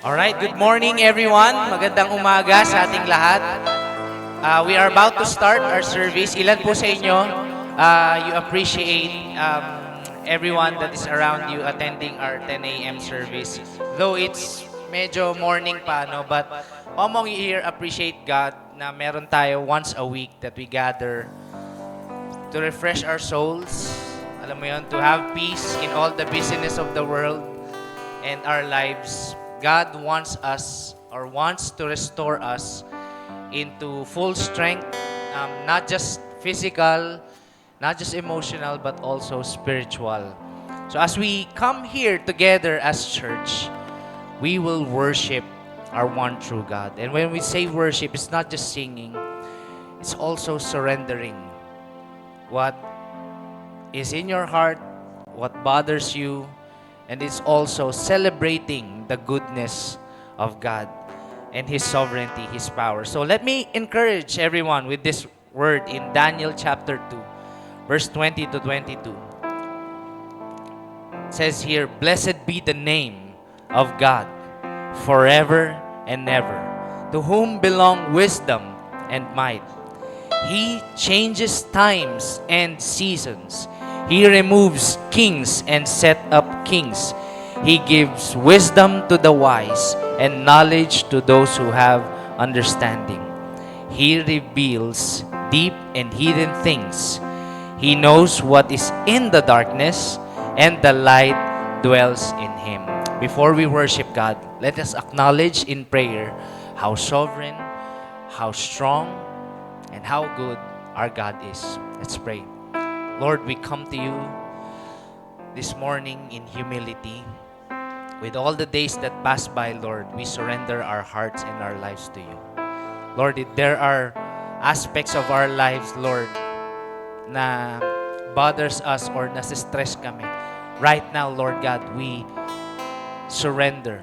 Alright, good morning everyone. Magandang umaga sa ating lahat. We are about to start our service. Ilan po sa inyo you appreciate everyone that is around you attending our 10 a.m. service? Though it's medyo morning pa, no? But among you here appreciate God na meron tayo once a week that we gather to refresh our souls. Alam mo yun, to have peace in all the busyness of the world and our lives. God wants us or wants to restore us into full strength, not just physical, not just emotional, but also spiritual. So as we come here together as church, we will worship our one true God. And when we say worship, it's not just singing, it's also surrendering what is in your heart, what bothers you, and it's also celebrating the goodness of God and His sovereignty, His power. So let me encourage everyone with this word in Daniel chapter 2, verse 20 to 22. It says here, "Blessed be the name of God forever and ever, to whom belong wisdom and might. He changes times and seasons. He removes kings and set up kings. He gives wisdom to the wise and knowledge to those who have understanding. He reveals deep and hidden things. He knows what is in the darkness, and the light dwells in Him." Before we worship God, let us acknowledge in prayer how sovereign, how strong, and how good our God is. Let's pray. Lord, we come to you this morning in humility. With all the days that pass by, Lord, we surrender our hearts and our lives to you. Lord, if there are aspects of our lives, Lord, na bothers us or nasistress kami, right now, Lord God, we surrender.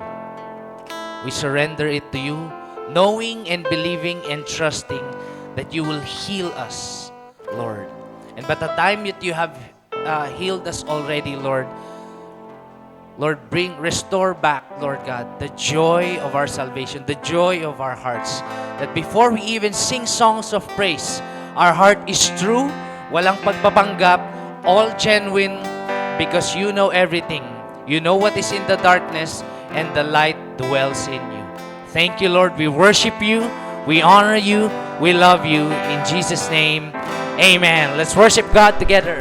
We surrender it to you, knowing and believing and trusting that you will heal us, Lord. And by the time that you have healed us already, Lord, restore back, Lord God, the joy of our salvation, the joy of our hearts. That before we even sing songs of praise, our heart is true, walang pagpapanggap, all genuine, because you know everything. You know what is in the darkness, and the light dwells in you. Thank you, Lord. We worship you. We honor you. We love you. In Jesus' name, amen. Let's worship God together.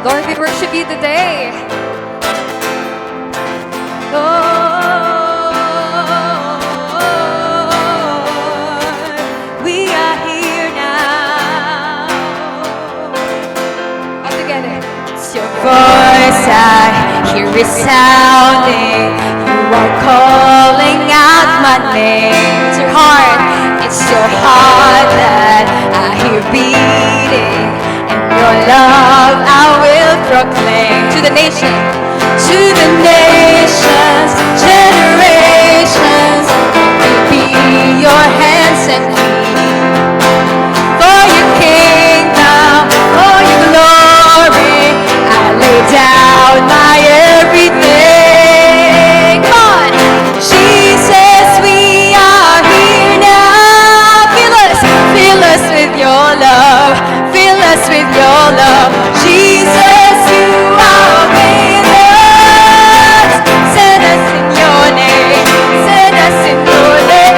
Lord, we worship you today. Lord, we are here now. All together. It's your voice I hear resounding. You are calling out my name. It's your heart. It's your heart that I hear beating. Your love I will proclaim to the nations, generations. Let me be your hands and feet. For your kingdom, for your glory, I lay down my everything. Come on, Jesus, we are here now. Fill us with your love. Fill us with your love. Jesus, you are with us. Send us in your name. Send us in your name.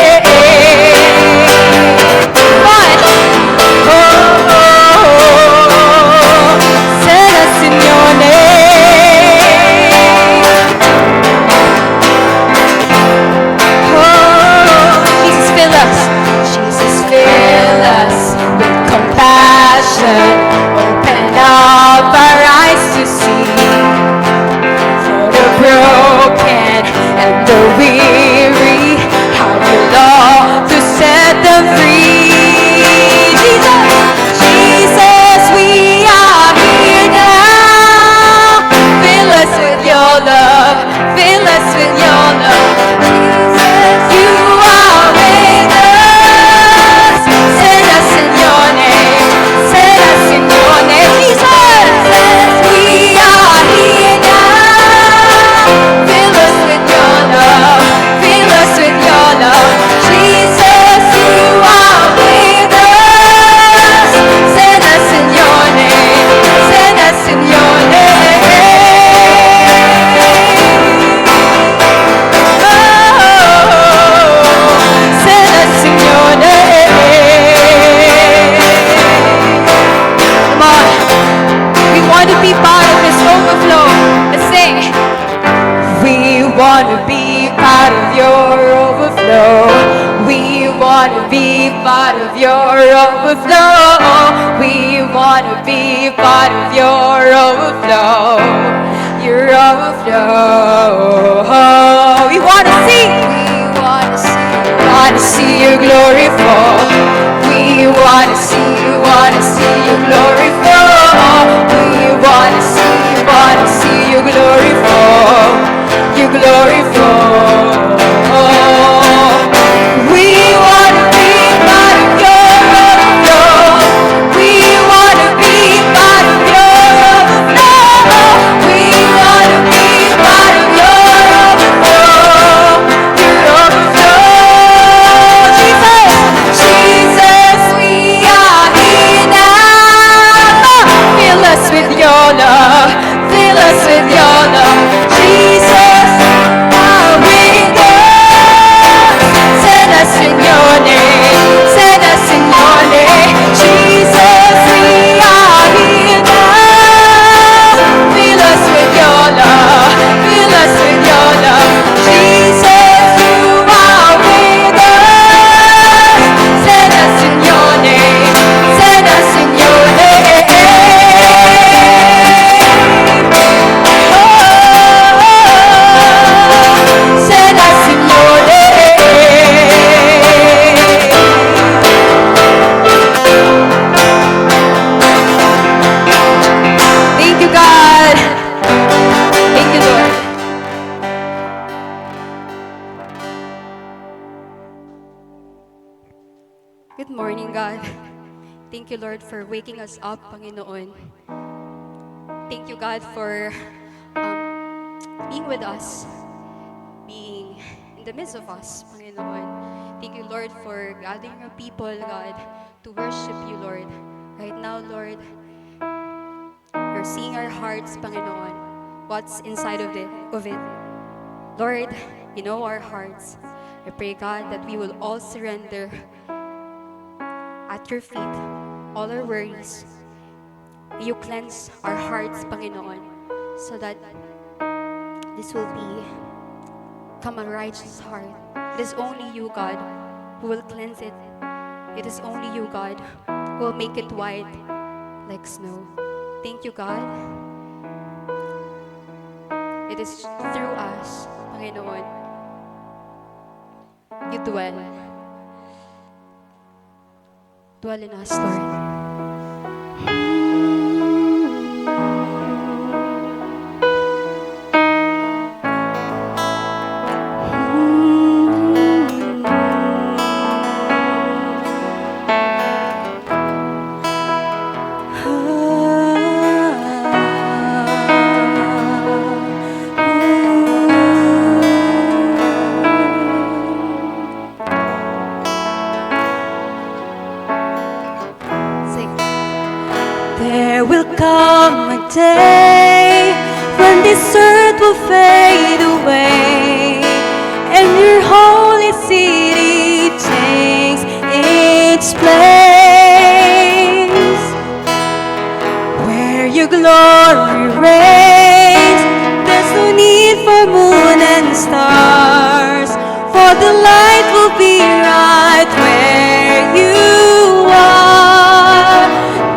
want to be part of this overflow. Let's sing. We want to be part of your overflow. We want to be part of your overflow. We want to be part of your overflow. Your overflow. We want to see. We want to see. Want to see your glory fall. We want to see. Want to see your glory fall. We want to see your glory fall. Your glory fall. We want to be part of your overflow. We want to be part of your overflow. We want to be part of your overflow. Your overflow. Jesus, we are here now. Fill us with your love. Fill us with your love. Jesus, are with us. Send us in your name. Send us in your name. Jesus, we are here now. Fill us with your love. Fill us with your love. Jesus, you are with us. Send us in your name. Send us in your name. Send us in your name. Thank you, God. Thank you, Lord. Good morning, God. Thank you, Lord, for waking us up, Panginoon. Thank you, God, for being with us, being in the midst of us, Panginoon. Thank you, Lord, for gathering your people, God, to worship you, Lord. Right now, Lord, you're seeing our hearts, Panginoon, what's inside of it. Lord, you know our hearts. I pray, God, that we will all surrender at your feet all our worries. You cleanse our hearts, Panginoon, so that this will become a righteous heart. It is only you, God, who will cleanse it. It is only you, God, who will make it white like snow. Thank you, God. It is through us, Panginoon, you dwell. Dwell in us, Lord. There will come a day when this earth will fade away, and your holy city takes its place, where your glory reigns. There's no need for moon and stars, for the light will be right where you are.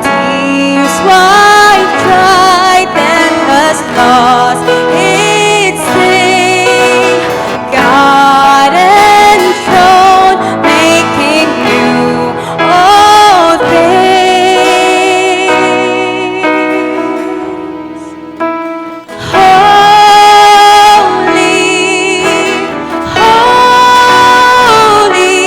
Tears wiped dry, then has lost its sting. God enthroned, making new all things. Holy, holy,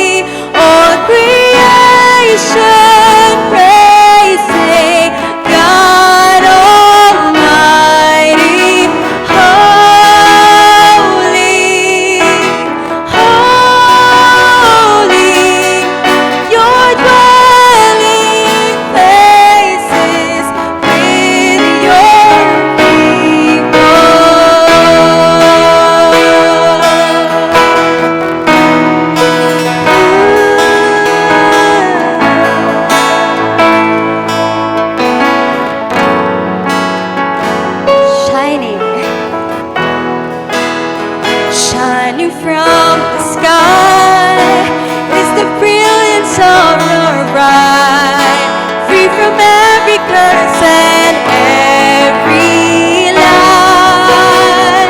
from the sky is the brilliance of your bride, free from every curse and every lie.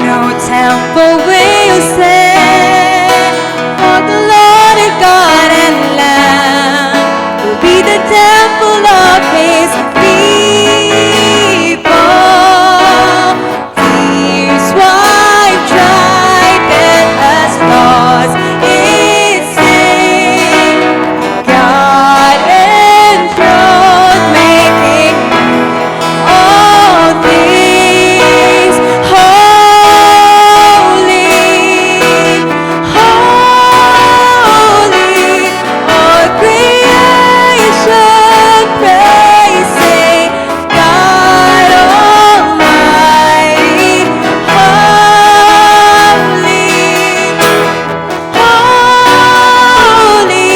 No temple will stand, for the Lord our God and Lamb will be the temple of His people. Tears wiped dry, death has lost its sting. God enthroned, making all things holy, holy. All creation praising God Almighty, holy, holy.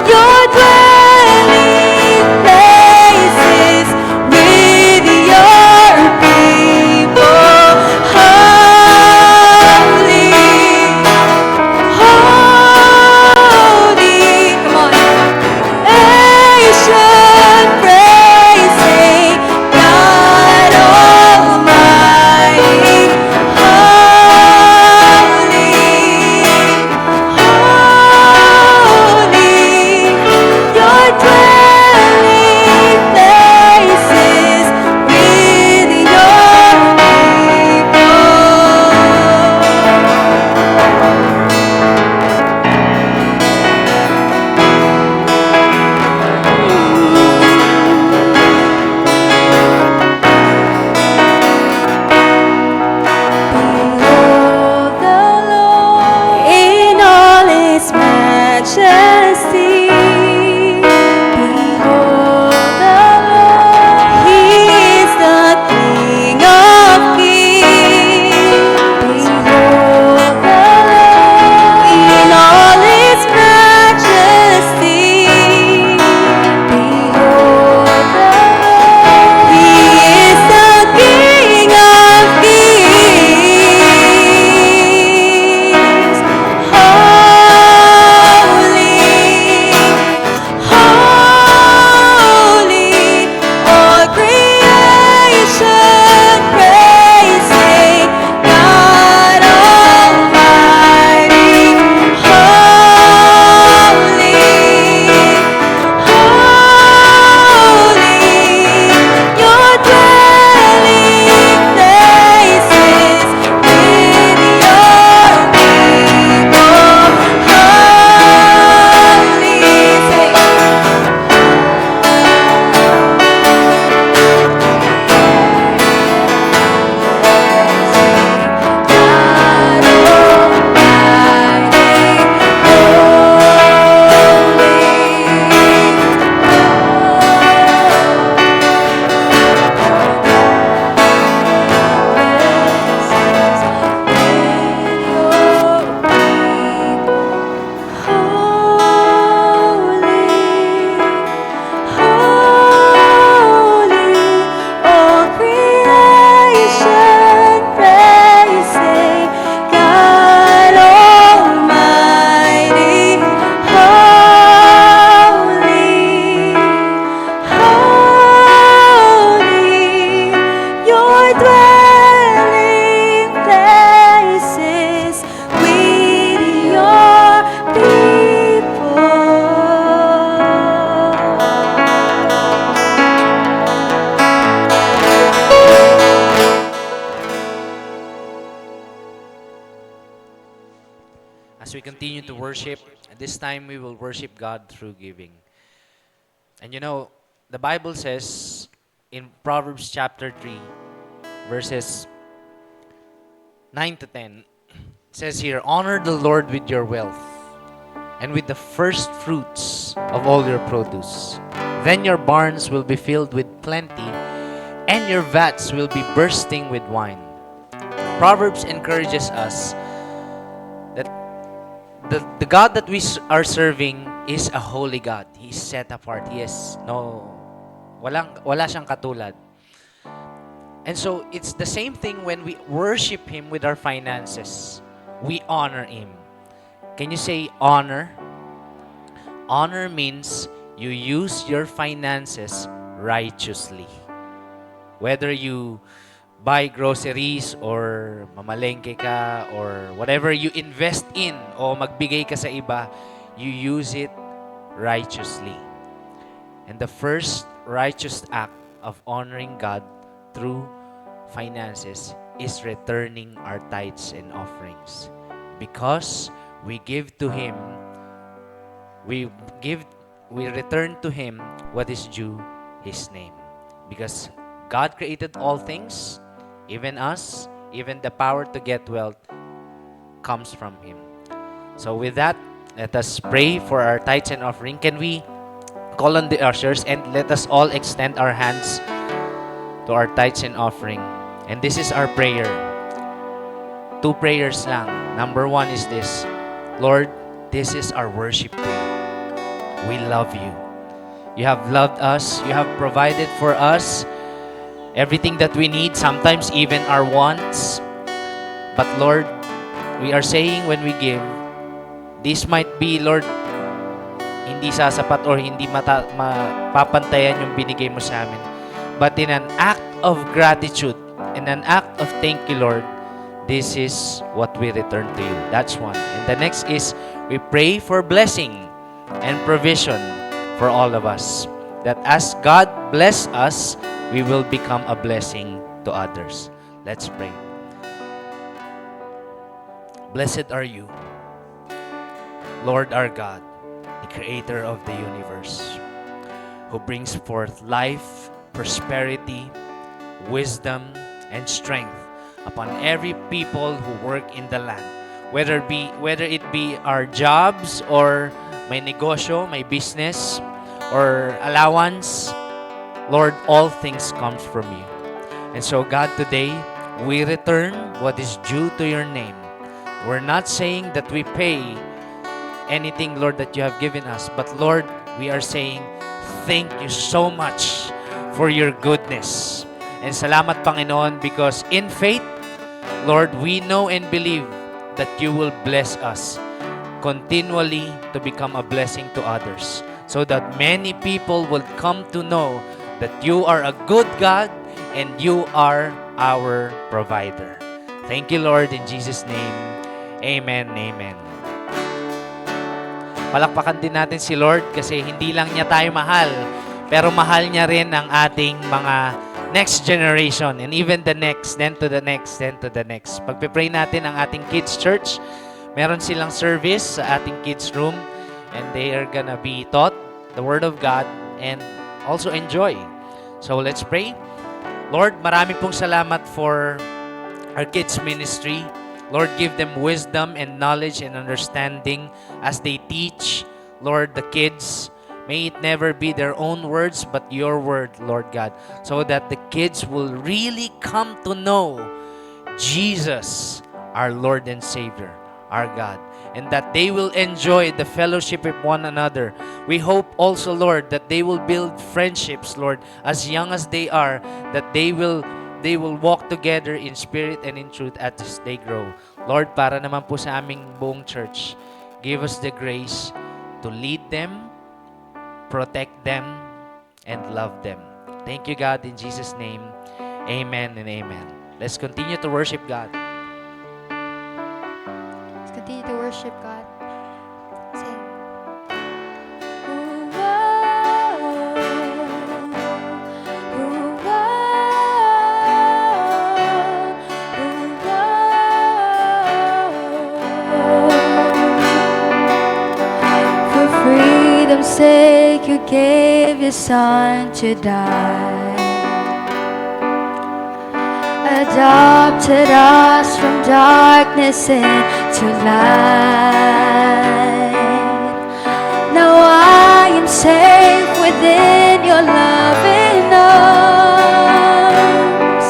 Your dwelling places with your people, holy, holy. Come on. Nation praising God Almighty, holy, holy. Your dwelling places with your Behold the Lord in all His majesty. Behold the Lord, He is the King of kings. Behold the Lord in all His majesty. Behold the Lord, He is the King of kings. Holy, holy, all creation praising God Almighty, holy, holy. Your dwelling places with your people, holy. Say, God Almighty, holy, all creation praising God Almighty, holy, holy. Your dwelling places with your people. As we continue to worship, at this time we will worship God through giving. And you know, the Bible says in Proverbs chapter 3, verses 9 to 10, it says here, honor the Lord with your wealth and with the first fruits of all your produce. Then your barns will be filled with plenty, and your vats will be bursting with wine. Proverbs encourages us that the God that we are serving is a holy God. He is set apart. Wala siyang katulad. And so it's the same thing when we worship Him with our finances. We honor Him. Can you say honor? Honor means you use your finances righteously. Whether you buy groceries or mamalengke ka or whatever you invest in o magbigay ka sa iba, you use it righteously. And the first righteous act of honoring God through finances is returning our tithes and offerings. Because we give to Him, we return to Him what is due His name. Because God created all things, even us, even the power to get wealth comes from Him. So with that, let us pray for our tithes and offering. Can we call on the ushers and let us all extend our hands to our tithes and offering. And this is our prayer. 2 prayers lang. Number 1 is this: Lord, this is our worship to you. We love you. You have loved us. You have provided for us everything that we need, sometimes even our wants. But Lord, we are saying when we give, this might be, Lord, hindi sasapat or hindi mapapantayan yung binigay mo sa amin. But in an act of gratitude, in an act of thank you, Lord, this is what we return to you. That's one. And the next is, we pray for blessing and provision for all of us. That as God bless us, we will become a blessing to others. Let's pray. Blessed are you, Lord our God, the creator of the universe, who brings forth life, prosperity, wisdom, and strength upon every people who work in the land. Whether it be our jobs or may negosyo, may business, or allowance, Lord, all things comes from you. And so, God, today, we return what is due to your name. We're not saying that we pay anything, Lord, that you have given us. But, Lord, we are saying, thank you so much for your goodness. And salamat, Panginoon, because in faith, Lord, we know and believe that you will bless us continually to become a blessing to others, so that many people will come to know that you are a good God and you are our provider. Thank you, Lord, in Jesus' name. Amen, amen. Palakpakan din natin si Lord kasi hindi lang niya tayo mahal, pero mahal niya rin ang ating mga next generation and even the next, then to the next, then to the next. Pagpipray natin ang ating kids church, meron silang service sa ating kids room and they are gonna be taught the Word of God and also enjoy. So let's pray. Lord, marami pong salamat for our kids ministry. Lord, give them wisdom and knowledge and understanding as they teach, Lord, the kids. May it never be their own words, but your word, Lord God, so that the kids will really come to know Jesus, our Lord and Savior, our God, and that they will enjoy the fellowship with one another. We hope also, Lord, that they will build friendships, Lord, as young as they are, that they will walk together in spirit and in truth as they grow. Lord, para naman po sa aming buong church, give us the grace to lead them, protect them, and love them. Thank you, God, in Jesus' name. Amen and amen. Let's continue to worship God. Let's continue to worship God. Sing. For freedom's sake, you gave your son to die. Adopted us from darkness into light. Now I am safe within your loving arms,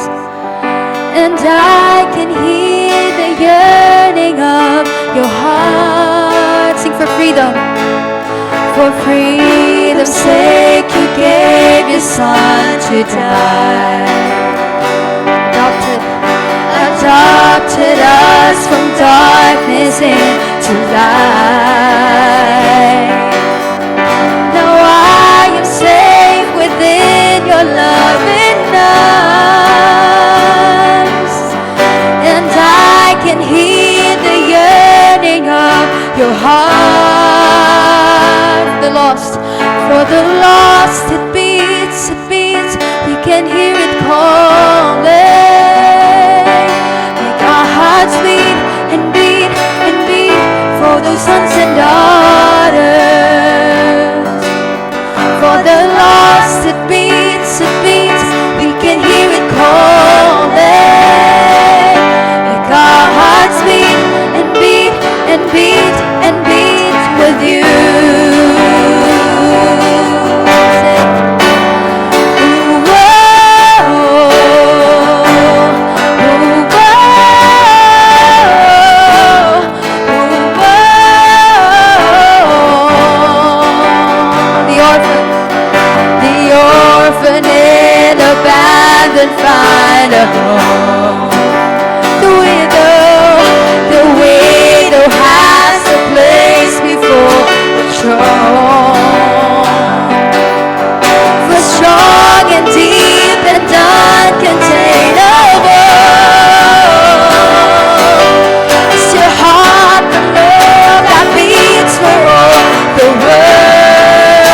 and I can hear the yearning of your heart. Sing for freedom. For freedom's sake, you gave your son to die. adopted us from darkness into light. Now I am safe within your loving arms, and I can hear the yearning of your heart. The lost, for the lost, it beats, we can hear it calling. Make our hearts beat and beat and beat for those sons and daughters. For the lost, it beats, we can hear it calling. Make our hearts beat and beat and beat and beat with you. And find a home. The widow has a place before the throne. For strong and deep and uncontainable is your heart, the love that beats for all the world.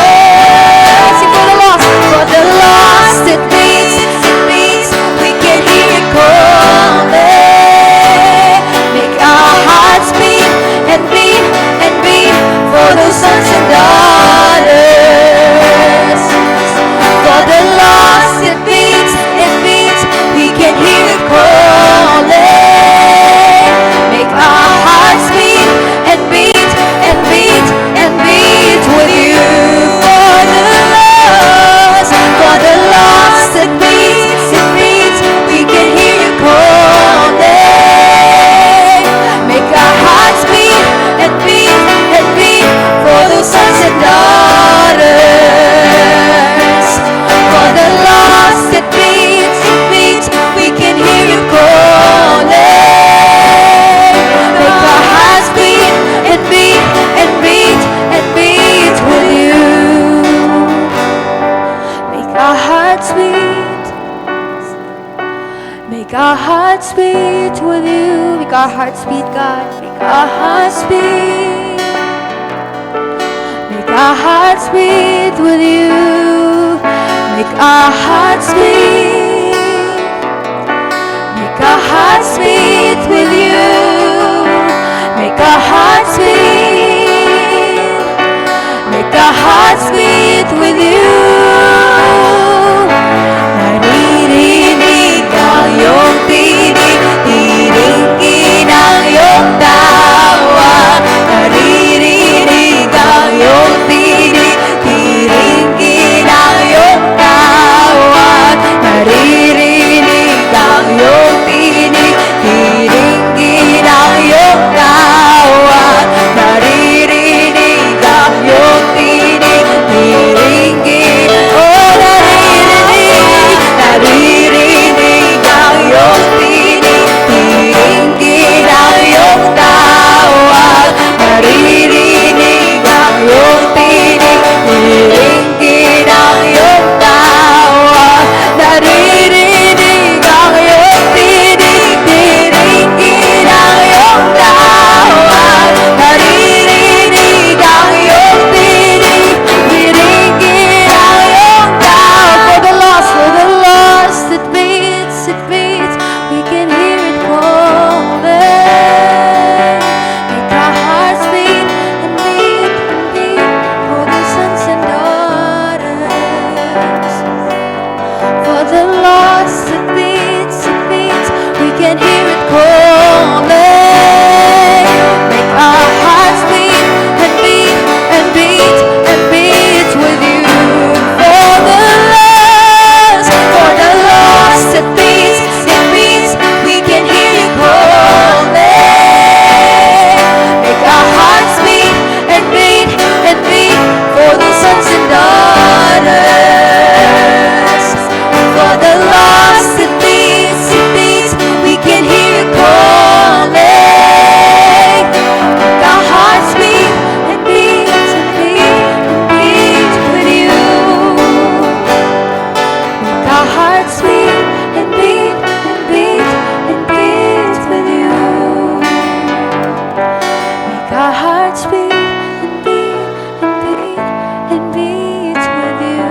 Sing for the lost, it beats. We can hear it calling. Make our hearts beat and beat and beat for those sons and daughters. For the lost, it beats, we can hear it calling. Make our hearts beat and beat and beat and beat with you. For the lost, it beats, we can hear you calling. Make our hearts beat and beat and beat for those sons and daughters. For the lost, it beats, we can hear you calling. Make our hearts beat and beat and beat and beat with you. Make our hearts beat. Make our hearts beat with you. Make our hearts beat, God. Make our hearts beat. Make our hearts beat with you. Make our hearts beat. Make our hearts beat with you. Make our hearts beat. Make our hearts beat with you. Naririnig ang iyong tinig, tiringin ang iyong tawa. Naririnig ang iyong tinig, tiringin ang iyong tawa. Naririnig ang iyong tinig, tiringin ang iyong tawa. Naririnig ang iyong tinig, tiringin. Oh, naririnig, naririnig ang iyong tinig, tiringin ang iyong tawag. Naririnig ang iyong tinig, tiringin ang iyong tawag. Naririnig ang iyong tinig, tiringin ang iyong tawag. Naririnig ang iyong tinig, tiringin ang iyong tawag. For the lost, it beats, we can hear it calling. Make our hearts beat and beat and beat for the sons and daughters. For the lost, it beats, we can hear it calling. Make our hearts beat and beat and beat and beat with you. For the lost, it beats, we can hear you calling. Make our hearts beat and beat and beat for the sons and daughters. For the lost, it beats, we can hear you our hearts beat and beat and beat and beat with you. Make our hearts beat and beat and beat and beat with you.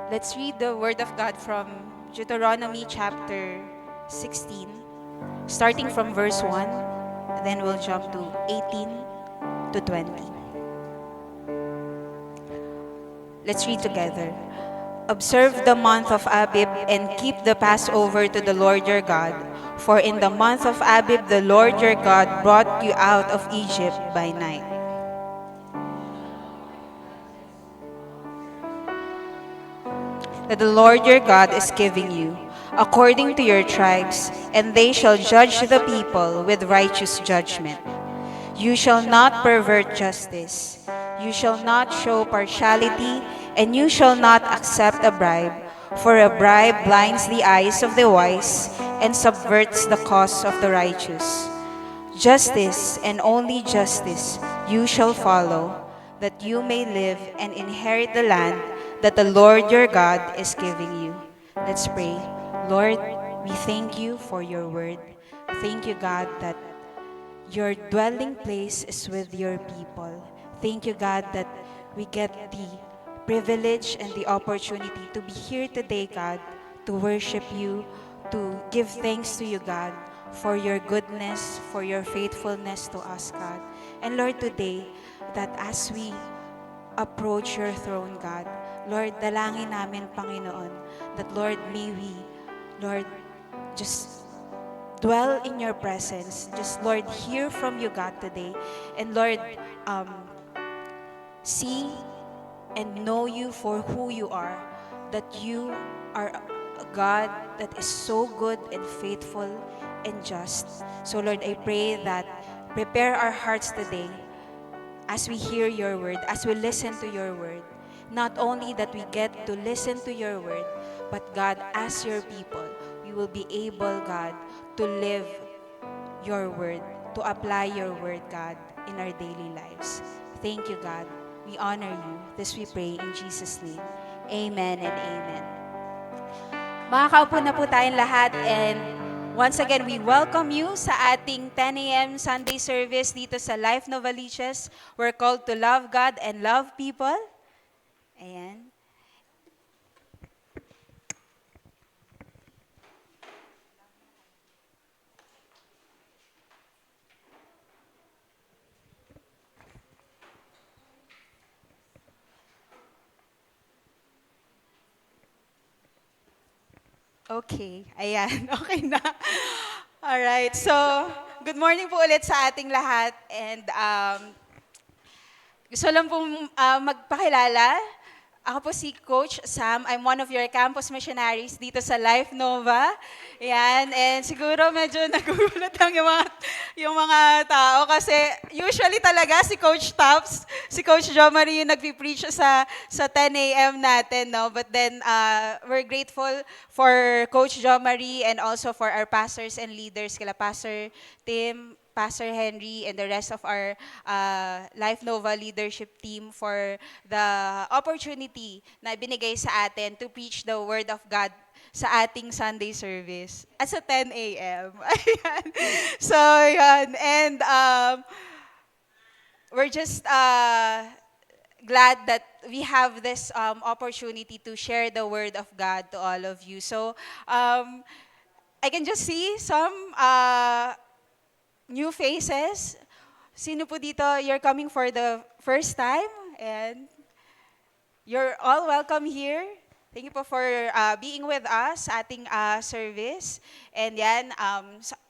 Let's read the Word of God from Deuteronomy chapter 16, starting from verse 1, then we'll jump to 18 to 20. Let's read together. Observe the month of Abib and keep the Passover to the Lord your God. For in the month of Abib the Lord your God brought you out of Egypt by night. That the Lord your God is giving you, according to your tribes, and they shall judge the people with righteous judgment. You shall not pervert justice. You shall not show partiality, and you shall not accept a bribe, for a bribe blinds the eyes of the wise and subverts the cause of the righteous. Justice and only justice you shall follow, that you may live and inherit the land that the Lord your God is giving you. Let's pray. Lord, we thank you for your word. Thank you, God, that your dwelling place is with your people. Thank you, God, that we get the privilege and the opportunity to be here today, God, to worship you, to give thanks to you, God, for your goodness, for your faithfulness to us, God. And Lord, today, that as we approach your throne, God, Lord, dalangin namin, Panginoon, that Lord, may we, Lord, just dwell in your presence. Just, Lord, hear from you, God, today. And Lord, um, see and know you for who you are. That you are a God that is so good and faithful and just. So, Lord, I pray that prepare our hearts today as we hear your word, as we listen to your word. Not only that we get to listen to your word, but God, as your people, we will be able, God, to live your word, to apply your word, God, in our daily lives. Thank you, God. We honor you. This we pray in Jesus' name. Amen and amen. Makakaupo na po tayong lahat, and once again, we welcome you sa ating 10 a.m. Sunday service dito sa Life Novaliches. We're called to love God and love people. Ayan. Okay, ayan, okay na. Alright, so good morning po ulit sa ating lahat, and gusto lang pong magpakilala. Ako po si Coach Sam. I'm one of your campus missionaries dito sa Life Nova. Yan, and siguro medyo nagugulat lang yung mga tao kasi usually talaga si Coach Taps, si Coach Jo Marie yung nagpi-preach sa 10 a.m. natin, no? But then we're grateful for Coach Jo Marie and also for our pastors and leaders, kila Pastor Tim, Pastor Henry, and the rest of our Life Nova leadership team for the opportunity na binigay sa atin to preach the Word of God sa ating Sunday service at sa 10 a.m. Ayan. So, yan. And we're just glad that we have this opportunity to share the Word of God to all of you. So, I can just see some new faces. Sino po dito, you're coming for the first time? And you're all welcome here. Thank you po for being with us sa ating service. And yan,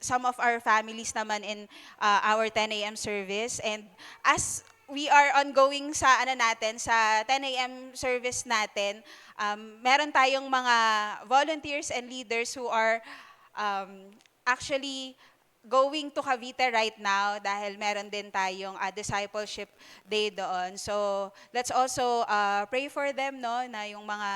some of our families naman in our 10 a.m. service. And as we are ongoing sa sa 10 a.m. service natin, meron tayong mga volunteers and leaders who are actually going to Cavite right now dahil meron din tayong discipleship day doon. So, let's also pray for them, no, na yung mga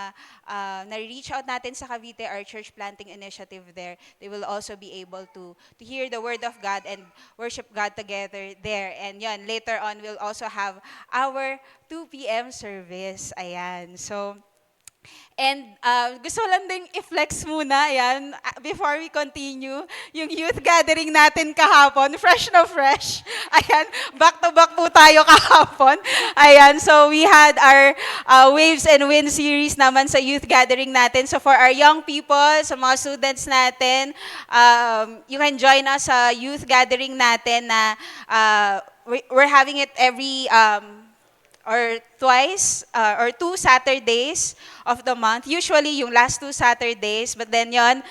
na-reach out natin sa Cavite, our church planting initiative there, they will also be able to hear the word of God and worship God together there. And yun, later on, we'll also have our 2 p.m. service. Ayan. So, and gusto lang ding i-flex muna, yan, before we continue, yung youth gathering natin kahapon, fresh na fresh. Ayan, back to back po tayo kahapon. Ayan, so we had our Waves and Win series naman sa youth gathering natin. So for our young people, sa mga students natin, you can join us sa youth gathering natin na we're having it every or twice or 2 Saturdays of the month. Usually, yung last 2 Saturdays. But then yon,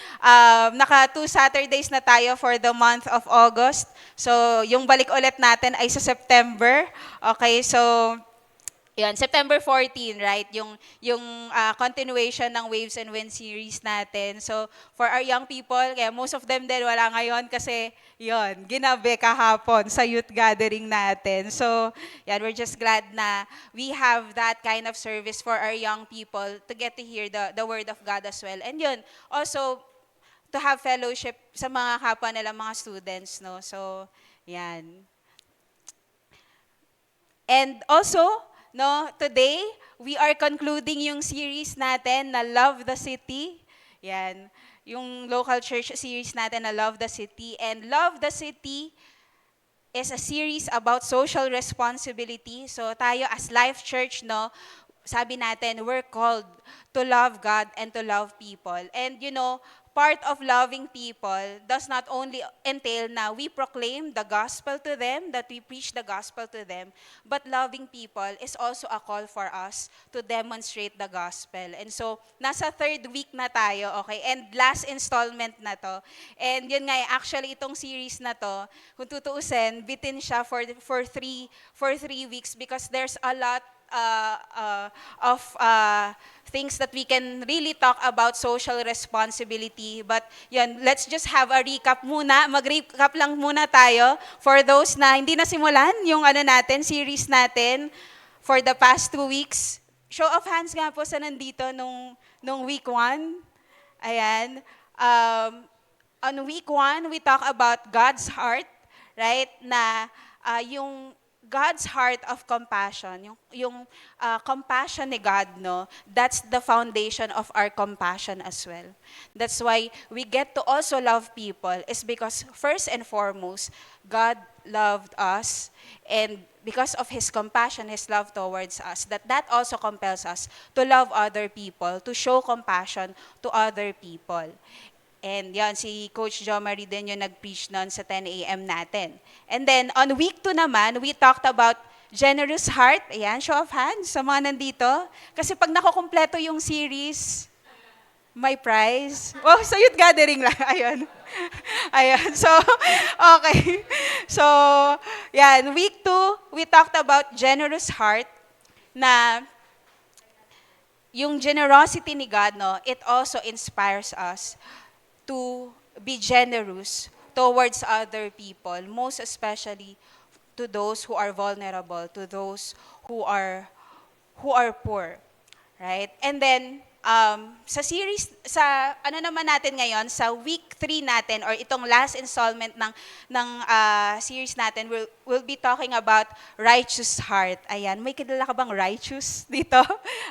naka 2 Saturdays na tayo for the month of August. So, yung balik ulit natin ay sa September. Okay, so yan, September 14, right? Yung continuation ng Waves and Wind series natin. So, for our young people, kaya most of them din wala ngayon kasi yon, ginabi kahapon sa youth gathering natin. So, yan, we're just glad na we have that kind of service for our young people to get to hear the word of God as well. And yun, also to have fellowship sa mga kapwa nila mga students, no? So, yan. And also, no, today, we are concluding yung series natin na Love the City. Yan. Yung local church series natin na Love the City. And Love the City is a series about social responsibility. So tayo as Life Church, no, sabi natin, we're called to love God and to love people. And you know, part of loving people does not only entail na we proclaim the gospel to them, that we preach the gospel to them, but loving people is also a call for us to demonstrate the gospel. And so, nasa 3rd week na tayo, okay? And last installment na to. And yun nga, actually, itong series na to, kung tutuusin, bitin siya for 3 weeks because there's a lot of things that we can really talk about social responsibility. But yun, let's just have a recap muna. Mag-recap lang muna tayo for those na hindi nasimulan yung natin, series natin for the past 2 weeks. Show of hands nga po sa nandito nung week 1. Ayan. On week 1, we talk about God's heart, right? Na yung God's heart of compassion, yung compassion ni God, no, that's the foundation of our compassion as well. That's why we get to also love people is because first and foremost, God loved us, and because of His compassion, His love towards us, that also compels us to love other people, to show compassion to other people. And yan, si Coach Jo Marie din yung nag-preach nun sa 10 a.m. natin. And then, on week 2 naman, we talked about generous heart. Ayan, show of hands sa mga nandito. Kasi pag nakukumpleto yung series, may prize. Oh, sa youth gathering lang. Ayun. Ayun. So, okay. So, yan, week 2, we talked about generous heart na yung generosity ni God, no, it also inspires us to be generous towards other people, most especially to those who are vulnerable, to those who are poor, right? And then sa series, sa naman natin ngayon, sa week 3 natin or itong last installment ng series natin, we'll be talking about righteous heart. Ayan, may kilala ka bang righteous dito?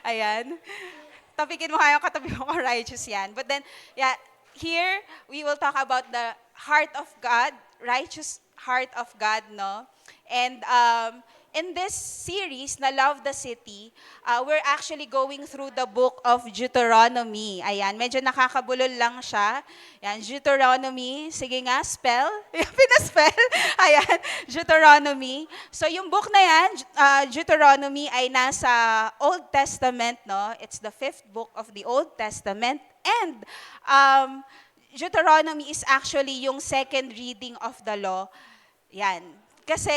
Ayan. Tapikin mo kayo, katabi mo ka righteous yan. But then, yeah, here, we will talk about the heart of God, righteous heart of God, no? And in this series, na Love the City, we're actually going through the book of Deuteronomy. Ayan, medyo nakakabulol lang siya. Ayan, Deuteronomy. Sige nga, spell. Pinaspell. Ayan, Deuteronomy. So yung book na yan, Deuteronomy, ay nasa Old Testament, no? It's the 5th book of the Old Testament. And Deuteronomy is actually yung second reading of the law. Yan. Kasi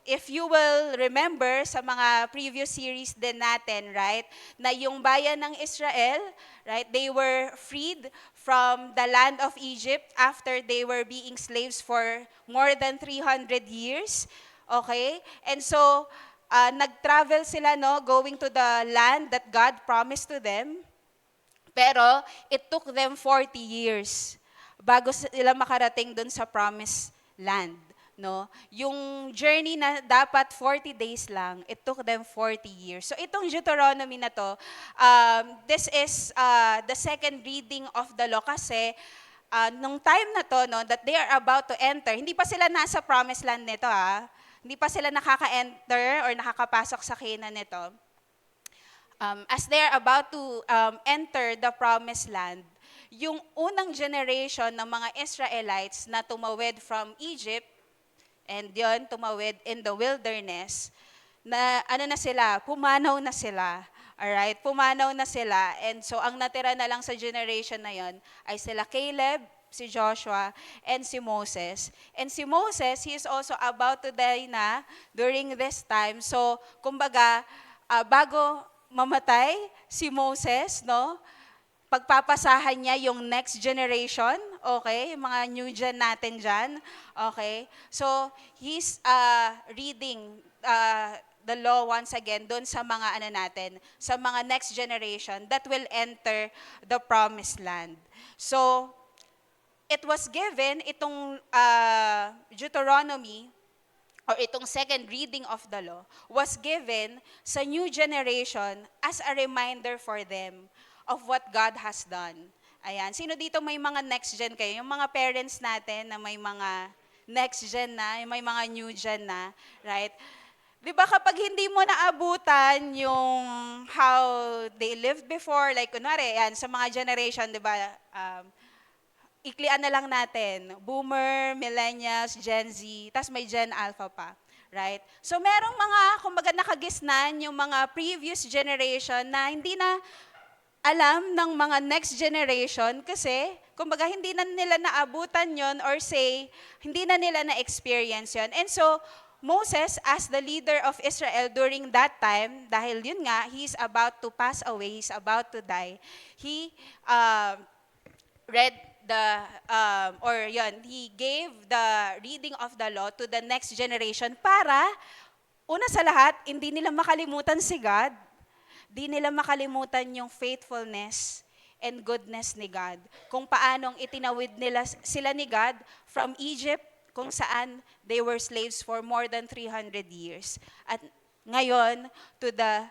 if you will remember sa mga previous series din natin, right, na yung bayan ng Israel, right, they were freed from the land of Egypt after they were being slaves for more than 300 years. Okay? And so, nag-travel sila, no, going to the land that God promised to them. Pero, it took them 40 years bago sila makarating dun sa promised land. No? Yung journey na dapat 40 days lang, it took them 40 years. So itong Deuteronomy na to, this is the second reading of the law kasi nung time na to, no, that they are about to enter, hindi pa sila nasa promised land nito, ha? Hindi pa sila nakaka-enter or nakakapasok sa Canaan nito. As they are about to enter the promised land, yung unang generation ng mga Israelites na tumawid from Egypt, and yun, tumawid in the wilderness, na ano na sila, pumanaw na sila. Alright, pumanaw na sila. And so, ang natira na lang sa generation na yon ay sila Caleb, si Joshua, and si Moses. And si Moses, he is also about to die na during this time. So, kumbaga, bago mamatay si Moses, no, pagpapasahan niya yung next generation, okay? Yung mga new gen natin dyan, okay? So, he's reading the law once again doon sa mga ano natin, sa mga next generation that will enter the promised land. So, it was given, itong Deuteronomy, or itong second reading of the law, was given sa new generation as a reminder for them of what God has done. Ayan. Sino dito may mga next gen kayo? Yung mga parents natin na may mga next gen na, may mga new gen na, right? Di ba kapag hindi mo naabutan yung how they lived before, like kunwari, yan, sa mga generation, di ba, iklian na lang natin, boomer, millennials, Gen Z, tas may Gen Alpha pa. Right? So merong mga, kumbaga nakagisnan yung mga previous generation na hindi na alam ng mga next generation kasi, kumbaga, hindi na nila naabutan yon or say, hindi na nila na-experience yon. And so, Moses, as the leader of Israel during that time, dahil yun nga, he's about to pass away, he's about to die, he read he gave the reading of the law to the next generation para, una sa lahat, hindi nila makalimutan si God, di nila makalimutan yung faithfulness and goodness ni God. Kung paanong itinawid nila sila ni God from Egypt, kung saan they were slaves for more than 300 years. At ngayon, to the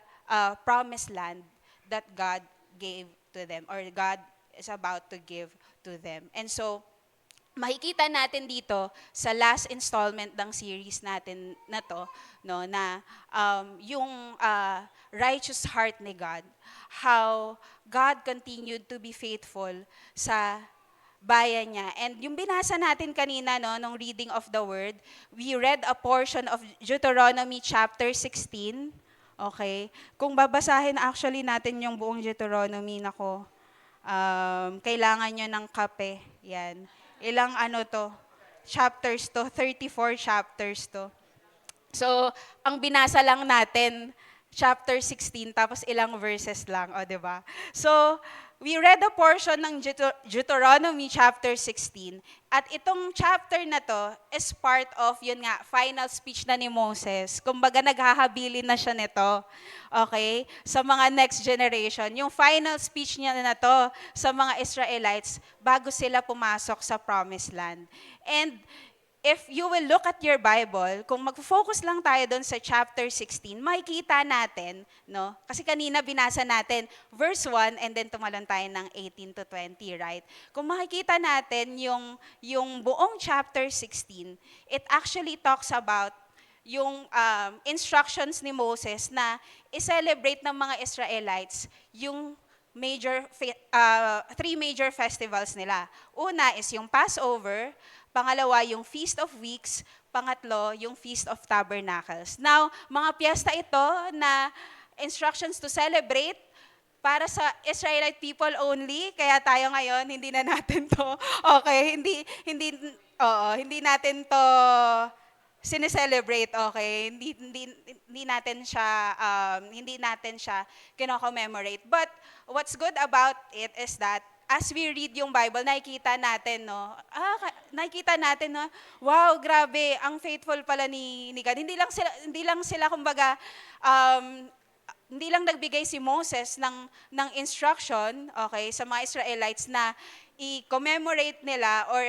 promised land that God gave to them, or God is about to give to them. And so, makikita natin dito sa last installment ng series natin na to, no, na yung righteous heart ni God, how God continued to be faithful sa bayan niya. And yung binasa natin kanina, no, nung reading of the word, we read a portion of Deuteronomy chapter 16. Okay? Kung babasahin actually natin yung buong Deuteronomy, nako, kailangan nyo ng kape. Yan. Ilang chapters to, 34 chapters to. So, ang binasa lang natin, chapter 16, tapos ilang verses lang, o, diba? So, we read a portion ng Deuteronomy chapter 16, at itong chapter na to is part of, yun nga, final speech na ni Moses. Kumbaga, naghahabilin na siya nito, okay, sa mga next generation. Yung final speech niya na to sa mga Israelites bago sila pumasok sa promised land. And if you will look at your Bible, kung mag-focus lang tayo doon sa chapter 16, makikita natin, no? Kasi kanina binasa natin verse 1 and then tumalon tayo ng 18 to 20, right? Kung makikita natin yung buong chapter 16, it actually talks about yung instructions ni Moses na i-celebrate ng mga Israelites yung three major festivals nila. Una is yung Passover, pangalawa, yung Feast of Weeks. Pangatlo, yung Feast of Tabernacles. Now, mga piyesta ito na instructions to celebrate para sa Israelite people only. Kaya tayo ngayon, hindi na natin to, okay, hindi natin to sineselebrate, okay? Hindi natin siya kino-commemorate. But what's good about it is that as we read yung Bible, nakikita natin, no? Nakikita natin na, wow, grabe, ang faithful pala ni God. Hindi lang sila kumbaga, hindi lang nagbigay si Moses ng instruction, okay, sa mga Israelites na i-commemorate nila or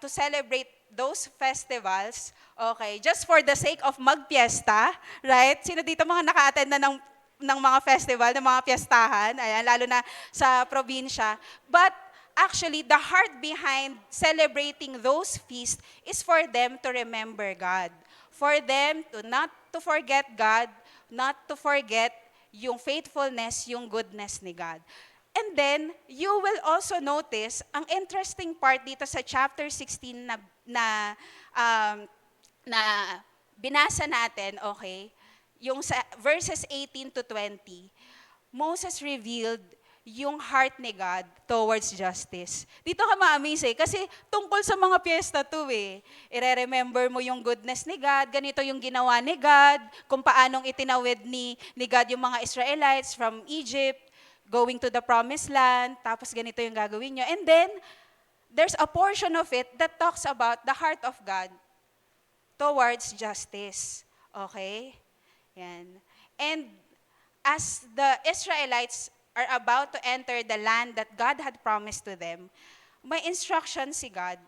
to celebrate those festivals, okay, just for the sake of magpiesta, right? Sino dito mga naka-attend na ng mga festival, ng mga piestahan, ayan, lalo na sa probinsya. But actually, the heart behind celebrating those feasts is for them to remember God. For them to not to forget God, not to forget yung faithfulness, yung goodness ni God. And then, you will also notice, ang interesting part dito sa chapter 16 na binasa natin, okay, yung sa verses 18 to 20, Moses revealed yung heart ni God towards justice. Dito ka ma-amaze kasi tungkol sa mga piyesta to eh. I-remember mo yung goodness ni God, ganito yung ginawa ni God, kung paanong itinawid ni God yung mga Israelites from Egypt, going to the promised land, tapos ganito yung gagawin nyo. And then, there's a portion of it that talks about the heart of God towards justice. Okay? Yan. And as the Israelites are about to enter the land that God had promised to them, may instruction si God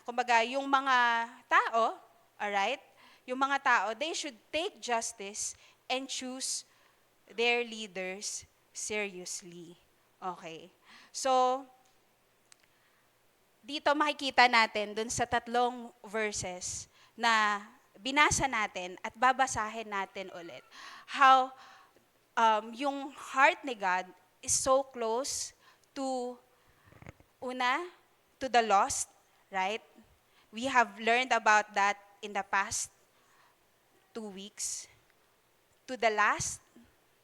kumbaga, yung mga tao, alright, yung mga tao, they should take justice and choose their leaders seriously. Okay. So, dito makikita natin dun sa 3 verses na binasa natin at babasahin natin ulit how yung heart ni God is so close to to the lost, right? We have learned about that in the past 2 weeks. To the last,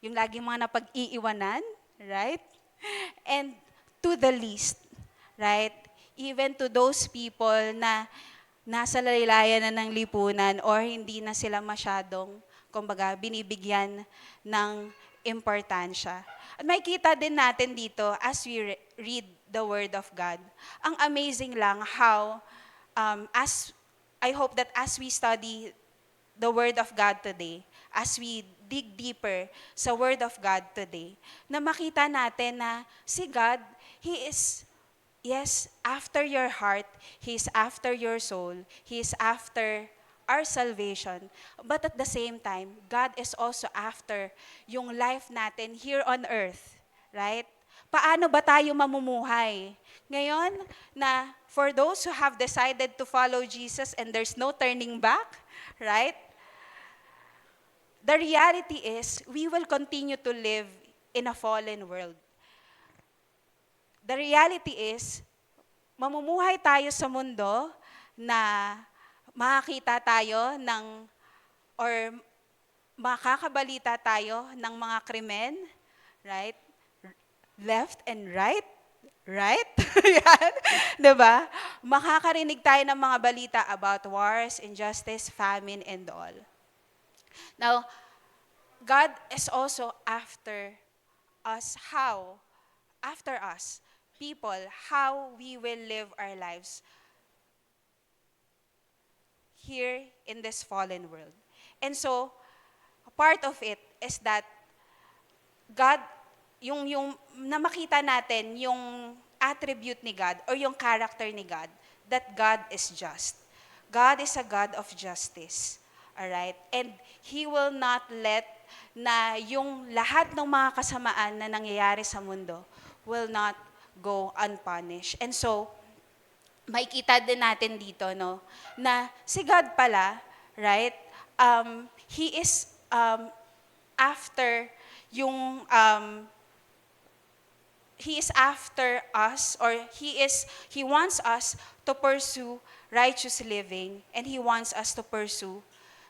yung laging mga napag-iiwanan, right? And to the least, right? Even to those people na nasa laylayan na ng lipunan or hindi na sila masyadong, kumbaga, binibigyan ng importansya. At makikita din natin dito as we read the Word of God. Ang amazing lang how, I hope that as we study the Word of God today, as we dig deeper sa Word of God today, na makita natin na si God, He is, yes, after your heart, He is after your soul, He is after our salvation. But at the same time, God is also after yung life natin here on earth, right? Paano ba tayo mamumuhay? Ngayon, na for those who have decided to follow Jesus and there's no turning back, right? The reality is, we will continue to live in a fallen world. The reality is, mamumuhay tayo sa mundo na makakita tayo or makakabalita tayo ng mga krimen, right? Left and right? Right? Yan. Diba? Makakarinig tayo ng mga balita about wars, injustice, famine, and all. Now, God is also after us, people, how we will live our lives here in this fallen world. And so, part of it is that God, yung na makita natin yung attribute ni God or yung character ni God, that God is just. God is a God of justice. Alright? And He will not let na yung lahat ng mga kasamaan na nangyayari sa mundo will not go unpunished. And so, makikita din natin dito, no, na si God pala, right, He is after yung, He is after us, or He wants us to pursue righteous living, and He wants us to pursue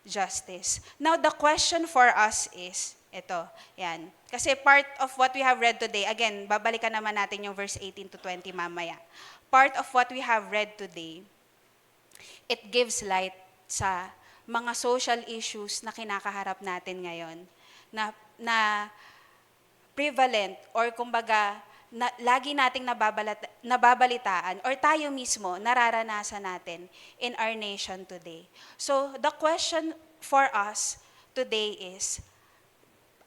justice. Now, the question for us is, ito, yan. Kasi part of what we have read today, again, babalikan naman natin yung verse 18 to 20 mamaya. Part of what we have read today it gives light sa mga social issues na kinakaharap natin ngayon, na prevalent or kumbaga lagi nating nababalitaan or tayo mismo nararanasan natin in our nation today. So the question for us today is,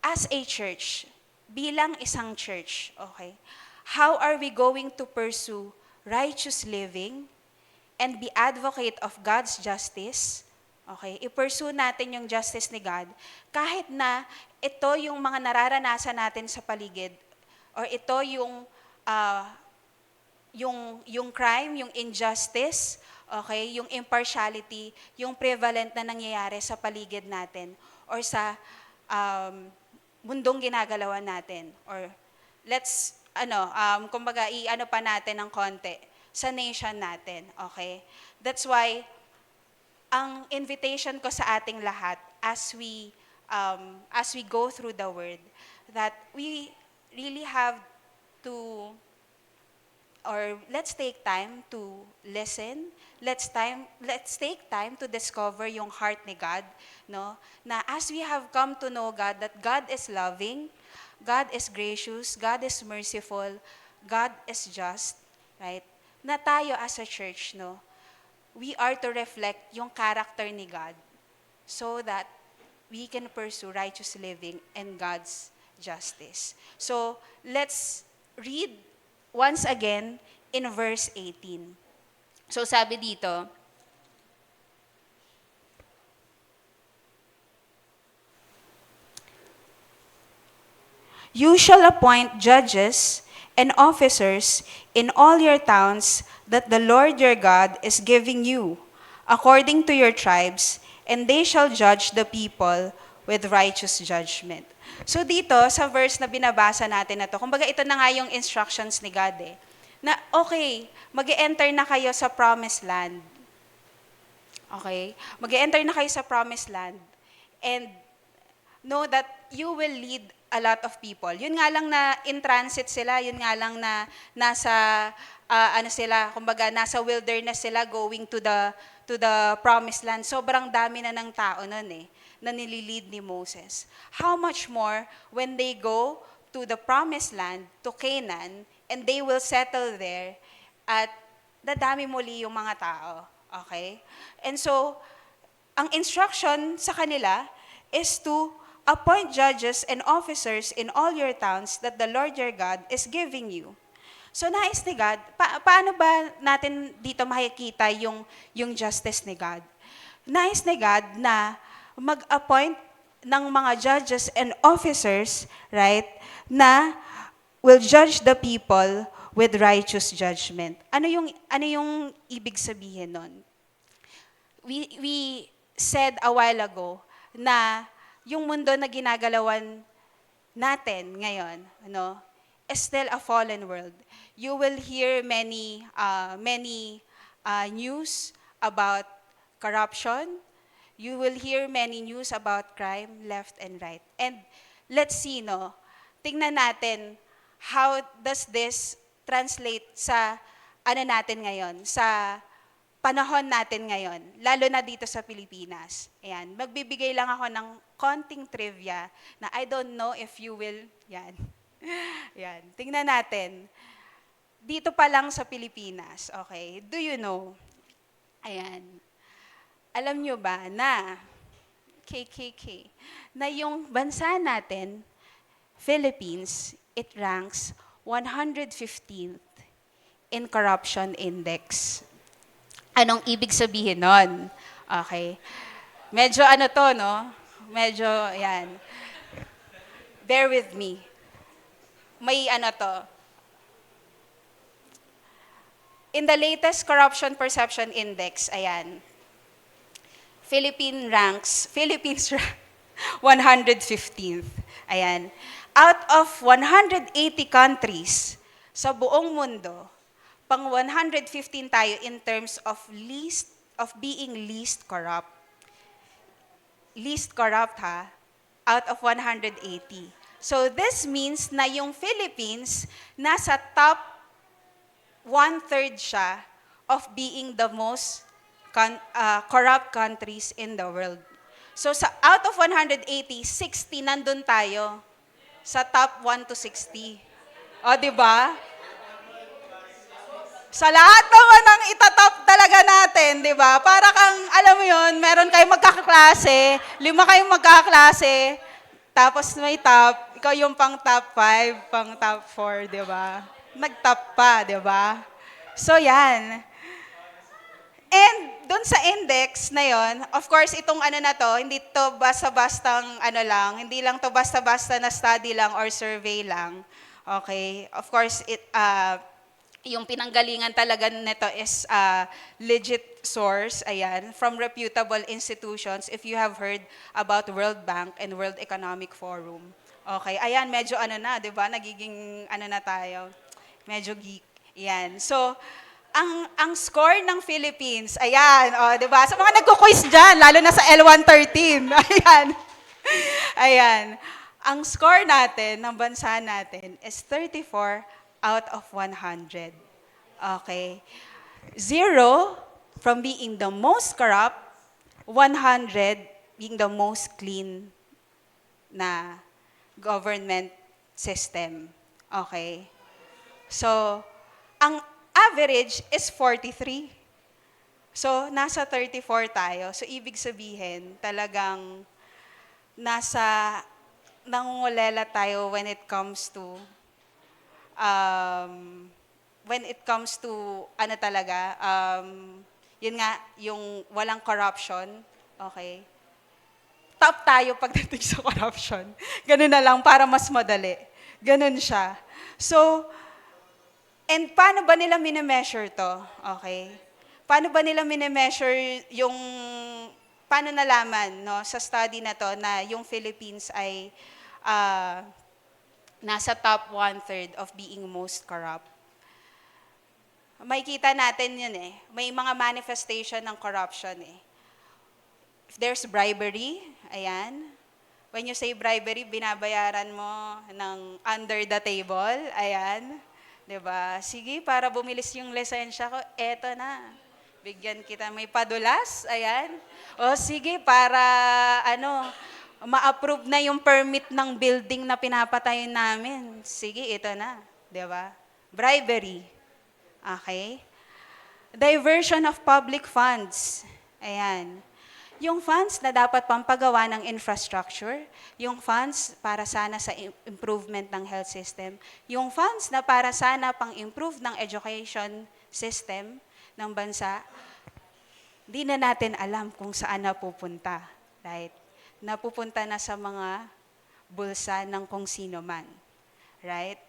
as a church, bilang isang church, okay, how are we going to pursue righteous living and be advocate of God's justice? Okay, i-pursue natin yung justice ni God kahit na ito yung mga nararanasan natin sa paligid or ito yung crime, yung injustice, okay, yung impartiality, yung prevalent na nangyayari sa paligid natin or sa mundong ginagalawan natin, or kumbaga i-ano pa natin ng konti sa nation natin, okay? That's why ang invitation ko sa ating lahat as we go through the word, that we really have to, or let's take time to listen. Let's take time to discover yung heart ni God, no? Na as we have come to know God, that God is loving, God is gracious, God is merciful, God is just, right? Na tayo as a church, no? We are to reflect yung character ni God so that we can pursue righteous living and God's justice. So, let's read once again in verse 18. So, sabi dito, "You shall appoint judges and officers in all your towns that the Lord your God is giving you, according to your tribes, and they shall judge the people with righteous judgment." So dito, sa verse na binabasa natin na to, kumbaga ito na nga yung instructions ni God eh, na okay, mag-enter na kayo sa promised land. Okay? Mag-enter na kayo sa promised land, and know that you will lead a lot of people. Yun nga lang na in transit sila, yun nga lang na nasa kumbaga nasa wilderness sila going to the promised land. Sobrang dami na ng tao noon eh, na nililid ni Moses. How much more when they go to the promised land, to Canaan, and they will settle there at dadami muli yung mga tao. Okay? And so, ang instruction sa kanila is to appoint judges and officers in all your towns that the Lord your God is giving you. So nais ni God, paano ba natin dito makikita yung justice ni God? Nais ni God na mag-appoint ng mga judges and officers, right, na will judge the people with righteous judgment. Ano yung ibig sabihin nun? We said a while ago na yung mundo na ginagalawan natin ngayon, is still a fallen world. You will hear many news about corruption. You will hear many news about crime, left and right. And let's see, tingnan natin, how does this translate sa natin ngayon, sa panahon natin ngayon, lalo na dito sa Pilipinas. Ayan, magbibigay lang ako ng konting trivia na I don't know if you will, yan. Yan, tingnan natin. Dito pa lang sa Pilipinas, okay, do you know, ayan, alam nyo ba na, KKK, na yung bansa natin, Philippines, it ranks 115th in corruption index. Anong ibig sabihin nun? Okay. Medyo Medyo, yan. Bear with me. May in the latest Corruption Perception Index, ayan, Philippines ranks 115th. Ayan. Out of 180 countries sa buong mundo, pang 115 tayo in terms of being least corrupt. Least corrupt out of 180. So this means na yung Philippines nasa top 1/3 siya of being the most corrupt countries in the world. So out of 180, 60 nandun tayo sa top 1 to 60. O, di ba? Sa lahat naman ng itatop talaga natin, di ba? Para kang, alam mo yon, meron kayong magkakaklase, 5 kayong magkakaklase, tapos may top, ikaw yung pang top 5, pang top 4, di ba? Nag-top pa, di ba? So, yan. And doon sa index na yon, of course, itong ano na to, hindi to basta-bastang ano lang, hindi lang to basta-basta na study lang or survey lang. Okay? Of course, yung pinanggalingan talaga nito is legit source, ayan, from reputable institutions, if you have heard about World Bank and World Economic Forum. Okay, ayan, medyo ano na, di ba? Nagiging ano na tayo, medyo geek. Ayan, so, ang score ng Philippines, ayan, di ba? Sa mga nagko-quiz dyan, lalo na sa L113, ayan. Ayan, ang score natin, ng bansa natin, is 34 out of 100. Okay. 0 from being the most corrupt, 100 being the most clean na government system. Okay. So, ang average is 43. So, nasa 34 tayo. So, ibig sabihin, talagang nangungulela tayo when it comes to ano talaga, yun nga, yung walang corruption, okay? Top tayo pagdating sa corruption. Ganun na lang, para mas madali. Ganun siya. So, and paano ba nila minimeasure to? Okay? Paano ba nila minimeasure yung, paano nalaman, no, sa study na to, na yung Philippines ay, nasa top 1/3 of being most corrupt. Makikita natin yun eh. May mga manifestation ng corruption eh. If there's bribery, ayan. When you say bribery, binabayaran mo ng under the table, ayan. 'Di ba? Sige, para bumilis yung lisensya ko, eto na. Bigyan kita may padulas, ayan. O sige, para ma-approve na yung permit ng building na pinapatayo namin. Sige, ito na. Di ba? Bribery. Okay? Diversion of public funds. Ayan. Yung funds na dapat pampagawa ng infrastructure, yung funds para sana sa improvement ng health system, yung funds na para sana pang-improve ng education system ng bansa, di na natin alam kung saan napupunta. Right? Napupunta na sa mga bulsa ng kung sino man. Right?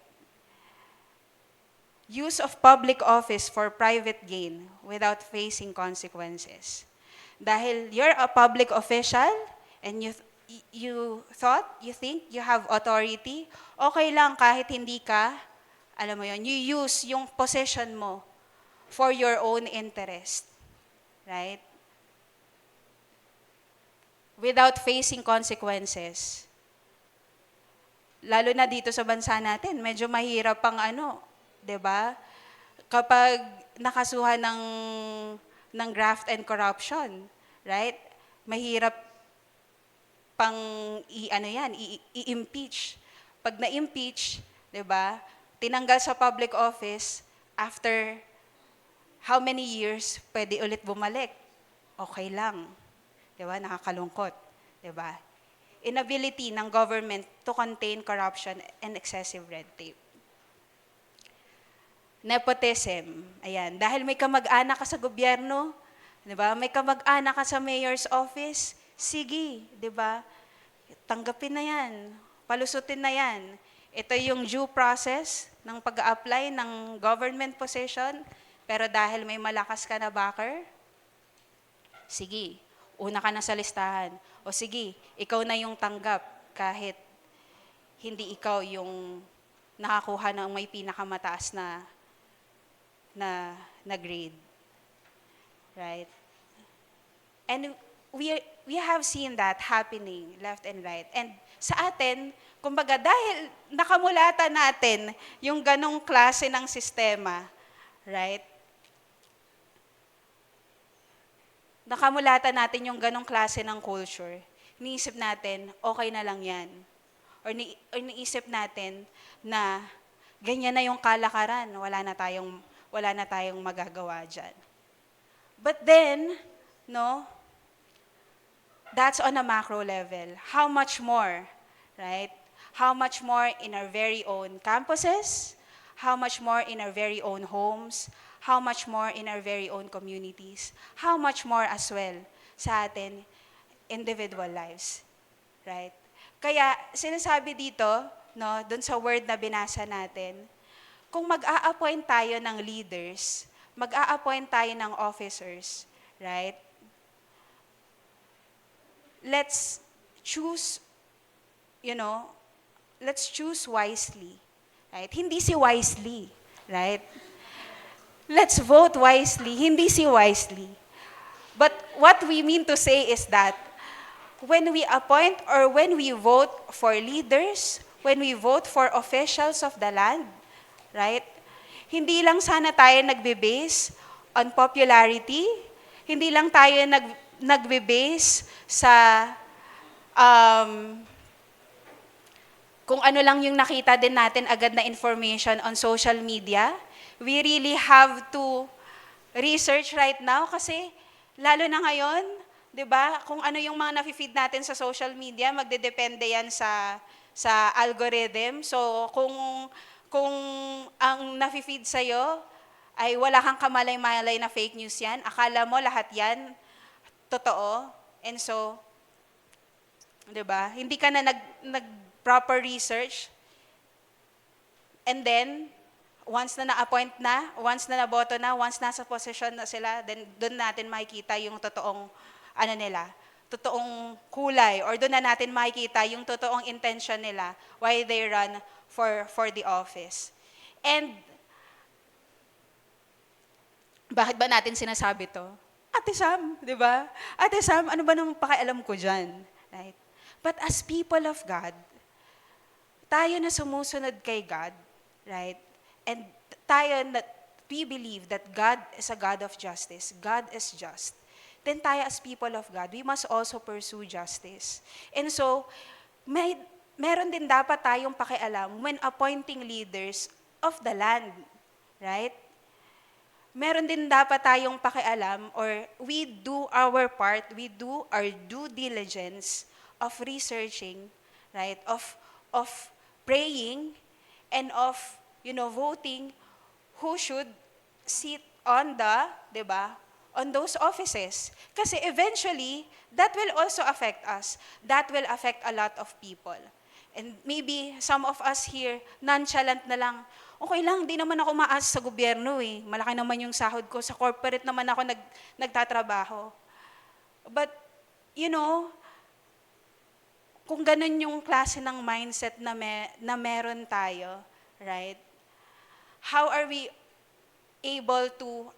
Use of public office for private gain without facing consequences. Dahil you're a public official and you think you have authority, okay lang kahit hindi ka, alam mo yon, you use yung position mo for your own interest. Right? Without facing consequences. Lalo na dito sa bansa natin, medyo mahirap pang 'di ba? Kapag nakasuhan ng graft and corruption, right? Mahirap pang i-impeach. Pag na-impeach, 'di ba? Tinanggal sa public office, after how many years pwede ulit bumalik? Okay lang. 'Di ba? Nakakalungkot, 'di ba? Inability ng government to contain corruption and excessive red tape. Nepotism. Ayan, dahil may kamag-anak ka sa gobyerno, 'di ba? May kamag-anak ka sa mayor's office, sige, 'di ba? Tanggapin na 'yan, palusutin na 'yan. Ito yung due process ng pag-a-apply ng government position, pero dahil may malakas ka na backer, sige, una ka na sa listahan. O sige, ikaw na yung tanggap kahit hindi ikaw yung nakakuha ng may pinakamataas na grade. Right? And we have seen that happening left and right. And sa atin, kumbaga dahil nakamulatan natin yung ganong klase ng sistema, right? nakamulatan natin yung ganong klase ng culture, iniisip natin, okay na lang yan. Or iniisip natin na ganyan na yung kalakaran, wala na tayong magagawa dyan. But then, no, that's on a macro level. How much more, right? How much more in our very own campuses? How much more in our very own homes? How much more in our very own communities? How much more as well sa atin individual lives, right? Kaya sinasabi dito, no, dun sa word na binasa natin, kung mag-a-appoint tayo ng leaders, mag-a-appoint tayo ng officers, right? Let's choose, let's choose wisely, right? Hindi si wisely, right? Let's vote wisely, hindi si wisely. But what we mean to say is that when we appoint or when we vote for leaders, when we vote for officials of the land, right? Hindi lang sana tayo nagbe-base on popularity, hindi lang tayo nagbe-base sa kung ano lang yung nakita din natin agad na information on social media. We really have to research right now kasi lalo na ngayon, 'di ba? Kung ano yung mga nafi-feed natin sa social media, magdedepende yan sa algorithm. So kung ang nafi-feed sa ay wala kang kamalay-malay na fake news yan, akala mo lahat yan totoo. And so, 'di ba? Hindi ka na nag proper research. And then once na na-appoint na, once na naboto na, once nasa posisyon na sila, then doon natin makikita yung totoong totoong kulay, or doon na natin makikita yung totoong intention nila why they run for the office. And bakit ba natin sinasabi to? Ate Sam, di ba? Ate Sam, ano ba namang pakialam ko dyan? Right? But as people of God, tayo na sumusunod kay God, right? And we believe that God is a God of justice. God is just. Then tayo as people of God, we must also pursue justice. And so, meron din dapat tayong pakialam when appointing leaders of the land, right? Meron din dapat tayong pakialam, or we do our part, we do our due diligence of researching, right? Of praying and of voting who should sit on on those offices. Kasi eventually, that will also affect us. That will affect a lot of people. And maybe some of us here, nonchalant na lang, okay lang, di naman ako maas sa gobyerno eh. Malaki naman yung sahod ko. Sa corporate naman ako nagtatrabaho. But, kung ganun yung klase ng mindset na meron tayo, right? How are we able to,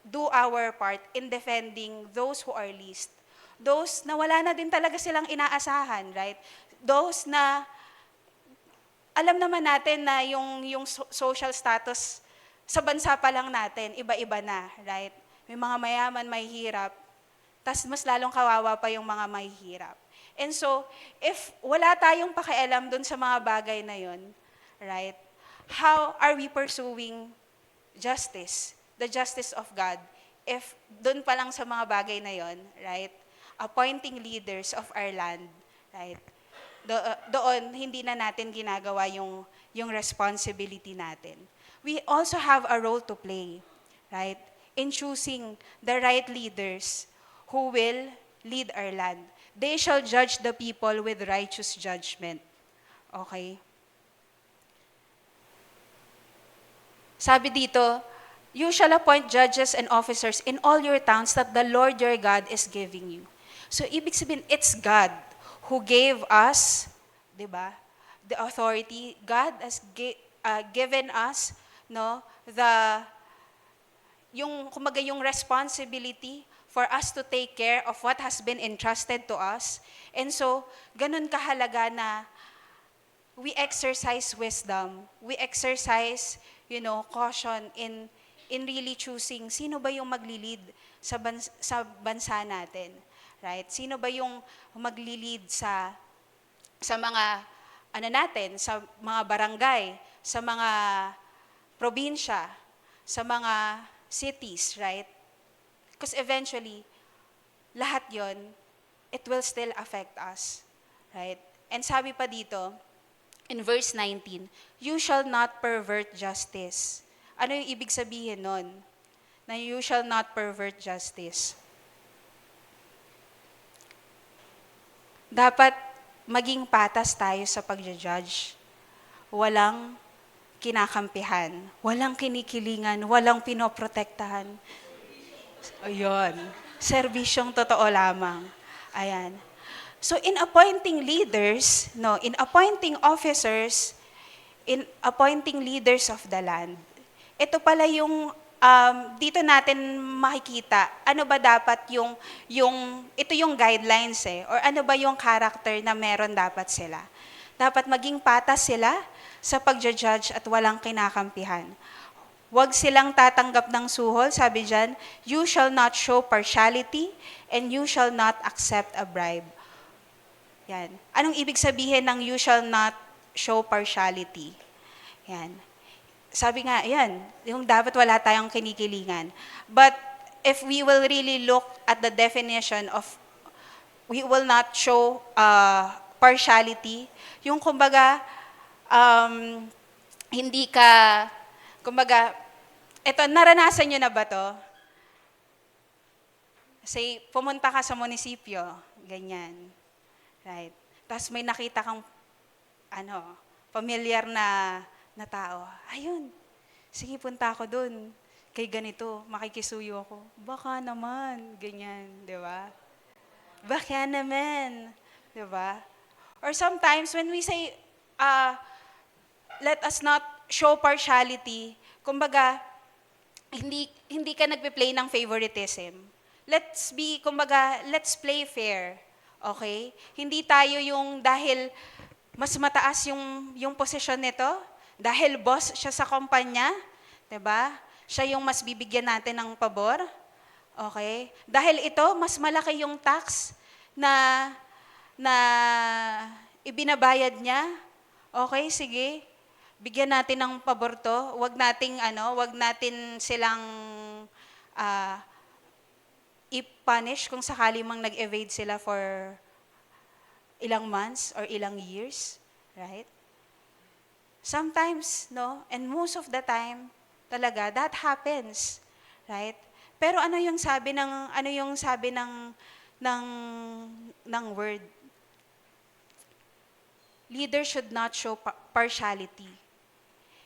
do our part in defending those who are least? Those na wala na din talaga silang inaasahan, right? Those na, alam naman natin na yung social status sa bansa pa lang natin, iba-iba na, right? May mga mayaman, may hirap, tas mas lalong kawawa pa yung mga may hirap. And so, if wala tayong pakialam dun sa mga bagay na yun, right? How are we pursuing justice, the justice of God, if doon pa lang sa mga bagay na yon, right? Appointing leaders of our land, right? Doon, hindi na natin ginagawa yung responsibility natin. We also have a role to play, right? In choosing the right leaders who will lead our land. They shall judge the people with righteous judgment. Okay? Sabi dito, you shall appoint judges and officers in all your towns that the Lord your God is giving you. So, ibig sabihin, it's God who gave us, di ba, the authority. God has given us, yung responsibility for us to take care of what has been entrusted to us. And so, ganun kahalaga na we exercise wisdom. We exercise, caution in really choosing sino ba yung magli-lead sa bansa natin, right? Sino ba yung magli-lead sa mga ano natin, sa mga barangay, sa mga probinsya, sa mga cities, right? Because eventually, lahat yon, it will still affect us, right? And sabi pa dito, in verse 19, you shall not pervert justice. Ano yung ibig sabihin nun? Na you shall not pervert justice. Dapat maging patas tayo sa pagja-judge. Walang kinakampihan, walang kinikilingan, walang pinoprotektahan. Ayun. Serbisyong totoo lamang. Ayan. So in appointing leaders, no, in appointing officers, in appointing leaders of the land, ito pala yung dito natin makikita ano ba dapat ito yung guidelines or ano ba yung character na meron dapat sila. Dapat maging patas sila sa pagja-judge at walang kinakampihan. Huwag silang tatanggap ng suhol, sabi diyan, you shall not show partiality and you shall not accept a bribe. Yan. Anong ibig sabihin ng you shall not show partiality? Yan. Sabi nga, yan, yung dapat wala tayong kinikilingan. But if we will really look at the definition of we will not show partiality, yung kumbaga, hindi ka, kumbaga, eto, naranasan nyo na ba to? Say, pumunta ka sa munisipyo, ganyan. Right? Tapos may nakita kang, familiar na tao. Ayun, sige, punta ako dun. Kay ganito, makikisuyo ako. Baka naman, ganyan, di ba? Baka naman, di ba? Or sometimes, when we say, let us not show partiality, kumbaga, hindi ka nagpe-play ng favoritism. Let's play fair. Okay? Hindi tayo yung dahil mas mataas yung posisyon nito, dahil boss siya sa kumpanya, 'di ba? Siya yung mas bibigyan natin ng pabor. Okay? Dahil ito mas malaki yung tax na ibinabayad niya. Okay, sige. Bigyan natin ng pabor to. Wag natin silang i-punish kung sakali mang nag-evade sila for ilang months or ilang years, right? Sometimes, no, and most of the time, talaga, that happens, right? Pero ano yung sabi ng word? Leaders should not show partiality.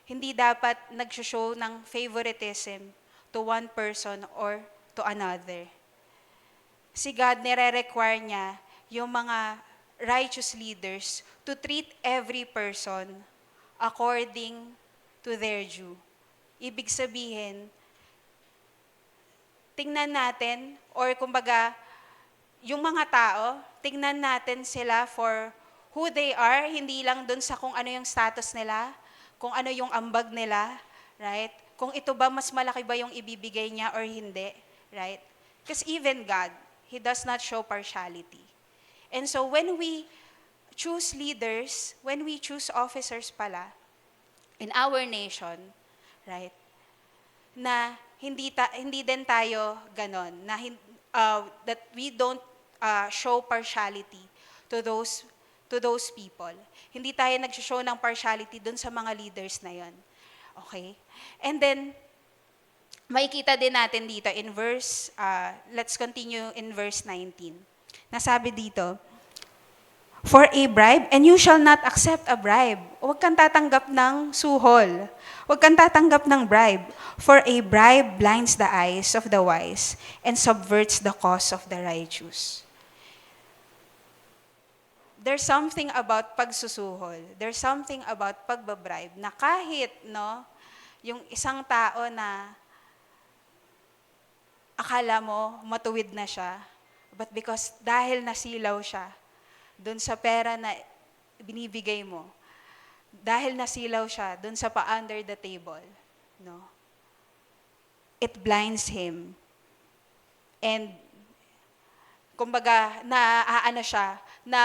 Hindi dapat nag-show ng favoritism to one person or to another. Si God nire-require niya yung mga righteous leaders to treat every person according to their due. Ibig sabihin, tingnan natin, or kumbaga, yung mga tao, tingnan natin sila for who they are, hindi lang dun sa kung ano yung status nila, kung ano yung ambag nila, right? Kung ito ba, mas malaki ba yung ibibigay niya or hindi, right? Because even God, He does not show partiality. And so when we choose leaders, when we choose officers pala, in our nation, right, na hindi din tayo ganon, na that we don't show partiality to those people. Hindi tayo nag-show ng partiality dun sa mga leaders na yon. Okay? And then, makikita din natin dito in verse, let's continue in verse 19. Nasabi dito, for a bribe, and you shall not accept a bribe. Huwag kang tatanggap ng suhol. Huwag kang tatanggap ng bribe. For a bribe blinds the eyes of the wise and subverts the cause of the righteous. There's something about pagsusuhol. There's something about pagbabribe na kahit, no, yung isang tao na akala mo matuwid na siya, but because dahil nasilaw siya doon sa pera na binibigay mo, dahil nasilaw siya doon sa pa-under the table, no? It blinds him. and kumbaga siya, na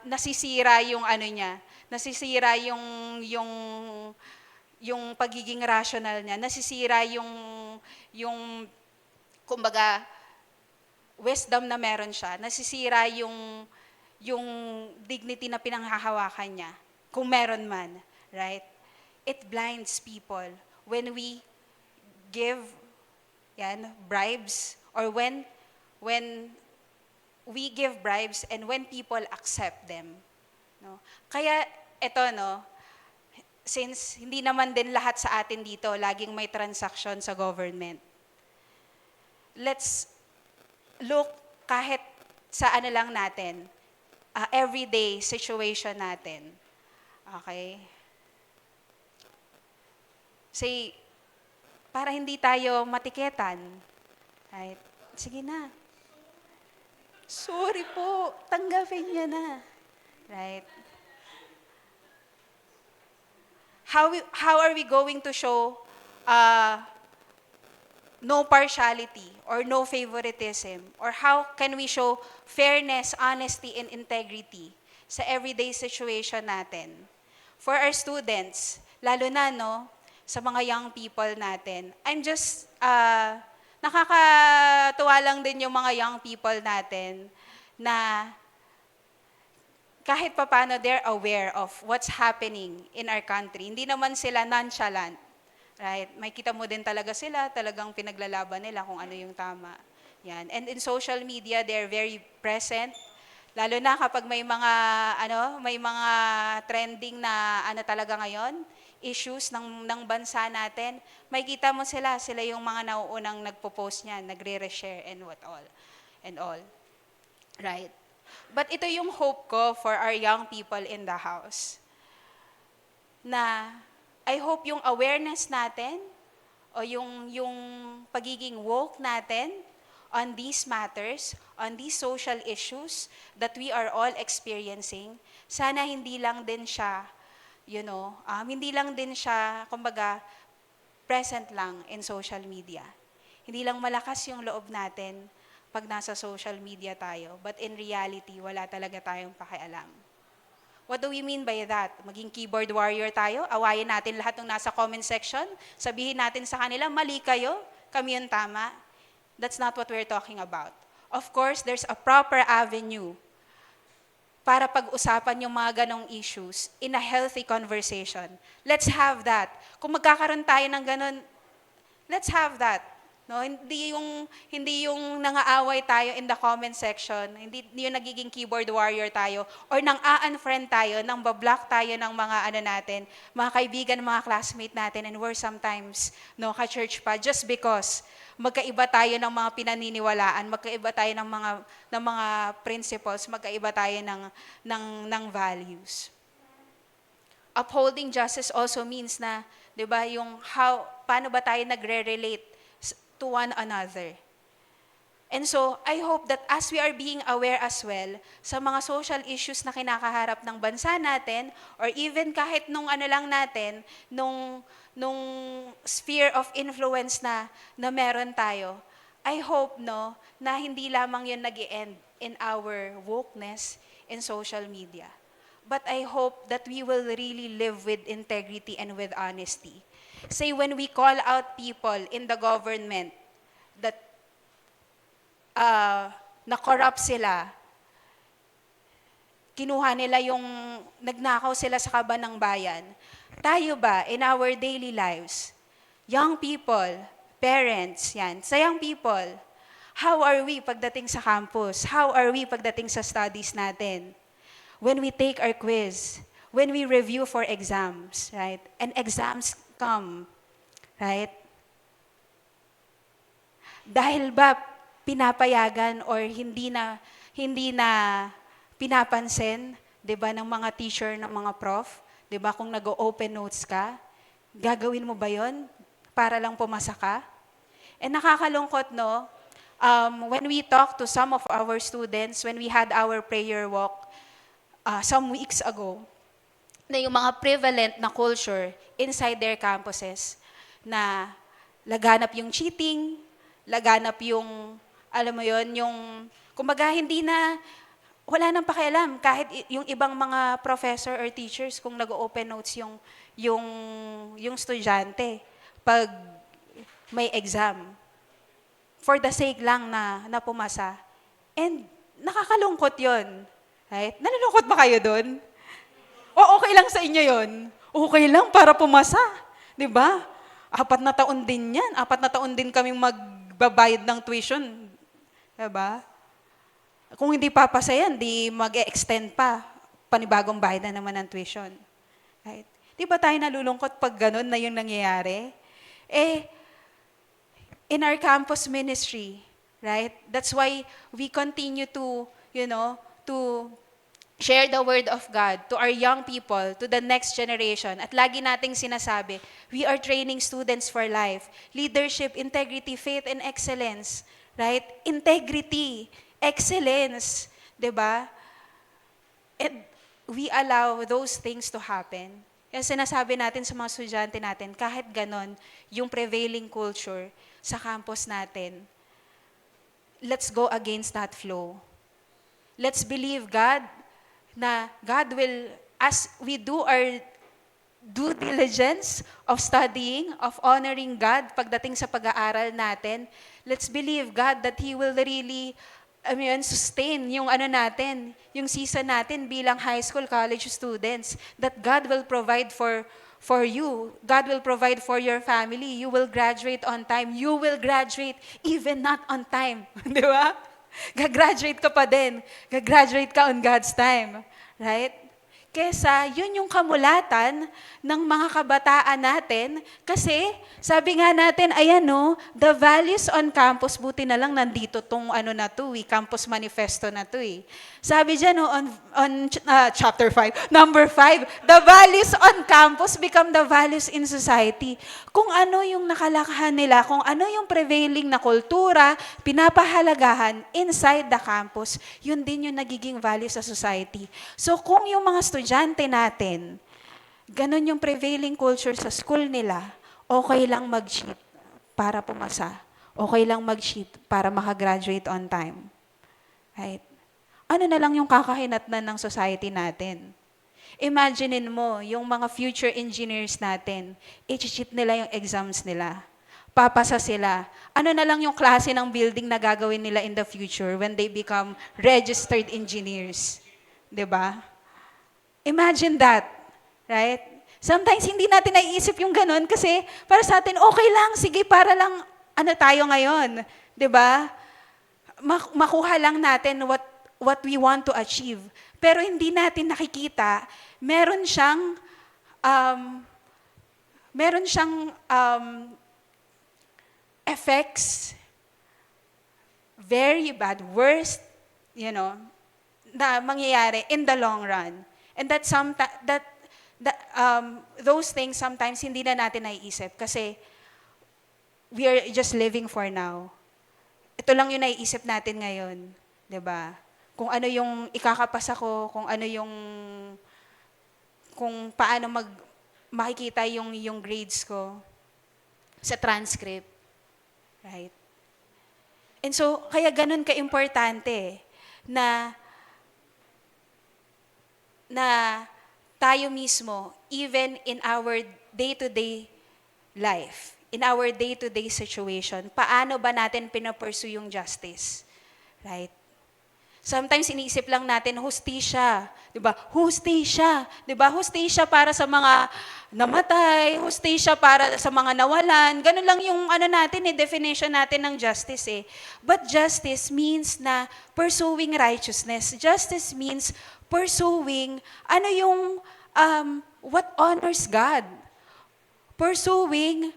nasisira yung ano niya, nasisira yung pagiging rational niya, nasisira yung kumbaga wisdom na meron siya, nasisira yung dignity na pinanghahawakan niya, kung meron man, right? It blinds people when we give bribes, or when we give bribes and when people accept them. No? Kaya ito, no, since hindi naman din lahat sa atin dito laging may transaction sa government, let's look kahit sa ano lang natin, everyday situation natin. Okay? Say, para hindi tayo matiketan. Right? Sige na. Sorry po, tanggapin niya na. Right? How are we going to show no partiality or no favoritism? Or how can we show fairness, honesty, and integrity sa everyday situation natin? For our students, lalo na, no, sa mga young people natin, I'm just, nakakatuwa lang din yung mga young people natin na kahit papano they're aware of what's happening in our country. Hindi naman sila nonchalant. Right? May kita mo din talaga sila, talagang pinaglalaban nila kung ano yung tama. Yan. And in social media, they're very present. Lalo na kapag may mga trending na talaga ngayon, issues ng bansa natin, may kita mo sila yung mga nauunang nagpo-post niyan, nagre-reshare and all. Right? But ito yung hope ko for our young people in the house. Na I hope yung awareness natin o yung pagiging woke natin on these matters, on these social issues that we are all experiencing, sana hindi lang din siya kumbaga, present lang in social media. Hindi lang malakas yung loob natin pag nasa social media tayo, but in reality, wala talaga tayong pakialam. What do we mean by that? Maging keyboard warrior tayo? Awayin natin lahat ng nasa comment section? Sabihin natin sa kanila, mali kayo, kami yung tama? That's not what we're talking about. Of course, there's a proper avenue para pag-usapan yung mga ganong issues in a healthy conversation. Let's have that. Kung magkakaroon tayo ng ganon, let's have that. No, hindi yung nangaaway tayo in the comment section, hindi yung nagiging keyboard warrior tayo, or nang a-unfriend tayo, nang bablock tayo ng mga natin, mga kaibigan, mga classmate natin, and we're sometimes ka-church pa, just because magkaiba tayo ng mga pinaniniwalaan, magkaiba tayo ng mga principles, magkaiba tayo ng values. Upholding justice also means na, 'di ba, yung paano ba tayo nagre-relate to one another. And so, I hope that as we are being aware as well sa mga social issues na kinakaharap ng bansa natin, or even kahit nung sphere of influence na meron tayo, I hope na hindi lamang yun nag-i-end in our wokeness in social media. But I hope that we will really live with integrity and with honesty. Say, when we call out people in the government that na-corrupt sila, kinuha nila nagnakaw sila sa kaban ng bayan, tayo ba, in our daily lives, young people, parents, sa young people, how are we pagdating sa campus? How are we pagdating sa studies natin? When we take our quiz, when we review for exams, right? And exams come, right? Dahil ba pinapayagan or hindi na pinapansin, 'di ba, ng mga teacher, ng mga prof, 'di ba, kung nag-open notes ka, gagawin mo ba 'yon para lang pumasa ka? And nakakalungkot, when we talk to some of our students, when we had our prayer walk some weeks ago, na yung mga prevalent na culture inside their campuses, na laganap yung cheating, laganap yung Alam mo yon, yung, kumbaga hindi na, wala nang pakialam kahit yung ibang mga professor or teachers kung nag-open notes yung yung estudyante pag may exam for the sake lang na pumasa. And nakakalungkot 'yon. Right? Nalulungkot ba kayo doon? O okay lang sa inyo 'yon? Okay lang para pumasa, 'di ba? 4 na taon din 'yan. 4 na taon din kaming magbabayad ng tuition, 'di ba? Kung hindi papasa yan, di mag-extend pa. Panibagong bayad na naman ng tuition. Right? Di ba tayo nalulungkot pag ganun na yung nangyayari? Eh, in our campus ministry, right? That's why we continue to, to share the word of God to our young people, to the next generation. At lagi nating sinasabi, we are training students for life. Leadership, integrity, faith, and excellence. Right? Integrity, excellence, 'di ba? And we allow those things to happen. Kaya sinasabi natin sa mga estudyante natin, kahit ganon, yung prevailing culture sa campus natin, let's go against that flow. Let's believe God na God will, as we do our due diligence of studying, of honoring God pagdating sa pag-aaral natin, let's believe God that He will really sustain yung natin, yung season natin bilang high school, college students, that God will provide for you. God will provide for your family. You will graduate on time. You will graduate even not on time. Di ba? Gagraduate ka pa din. Gagraduate ka on God's time. Right? Kesa yun yung kamulatan ng mga kabataan natin kasi sabi nga natin, ayan no, the values on campus, buti na lang nandito tong na to, campus manifesto na to eh. Sabi dyan no, on chapter 5, number 5, the values on campus become the values in society. Kung ano yung nakalakahan nila, kung ano yung prevailing na kultura, pinapahalagahan inside the campus, yun din yung nagiging value sa society. So kung yung mga estudyante natin, ganun yung prevailing culture sa school nila, okay lang mag-cheat para pumasa. Okay lang mag-cheat para makagraduate on time. Right? Ano na lang yung kakahinatnan ng society natin? Imaginein mo, yung mga future engineers natin, i-cheat nila yung exams nila. Papasa sila. Ano na lang yung klase ng building na gagawin nila in the future when they become registered engineers? 'Di ba? Imagine that, right? Sometimes hindi natin naiisip yung ganun kasi para sa atin, okay lang, sige, para lang, tayo ngayon. 'Di ba? Makuha lang natin what we want to achieve. Pero hindi natin nakikita, meron siyang effects, very bad, worst, na mangyayari in the long run. And those things sometimes hindi na natin naiisip kasi we are just living for now. Ito lang yung naiisip natin ngayon, 'di ba? Kung ano yung ikakapasa ko, kung paano makikita yung grades ko sa transcript, right? And so kaya ganun ka-importante na tayo mismo, even in our day-to-day life, in our day-to-day situation, paano ba natin pinapursue yung justice? Right? Sometimes iniisip lang natin, hustisya. Diba? Hustisya. Diba? Hustisya para sa mga namatay, hustisya para sa mga nawalan. Ganun lang yung definition natin ng justice eh. But justice means na pursuing righteousness. Justice means pursuing what honors God. Pursuing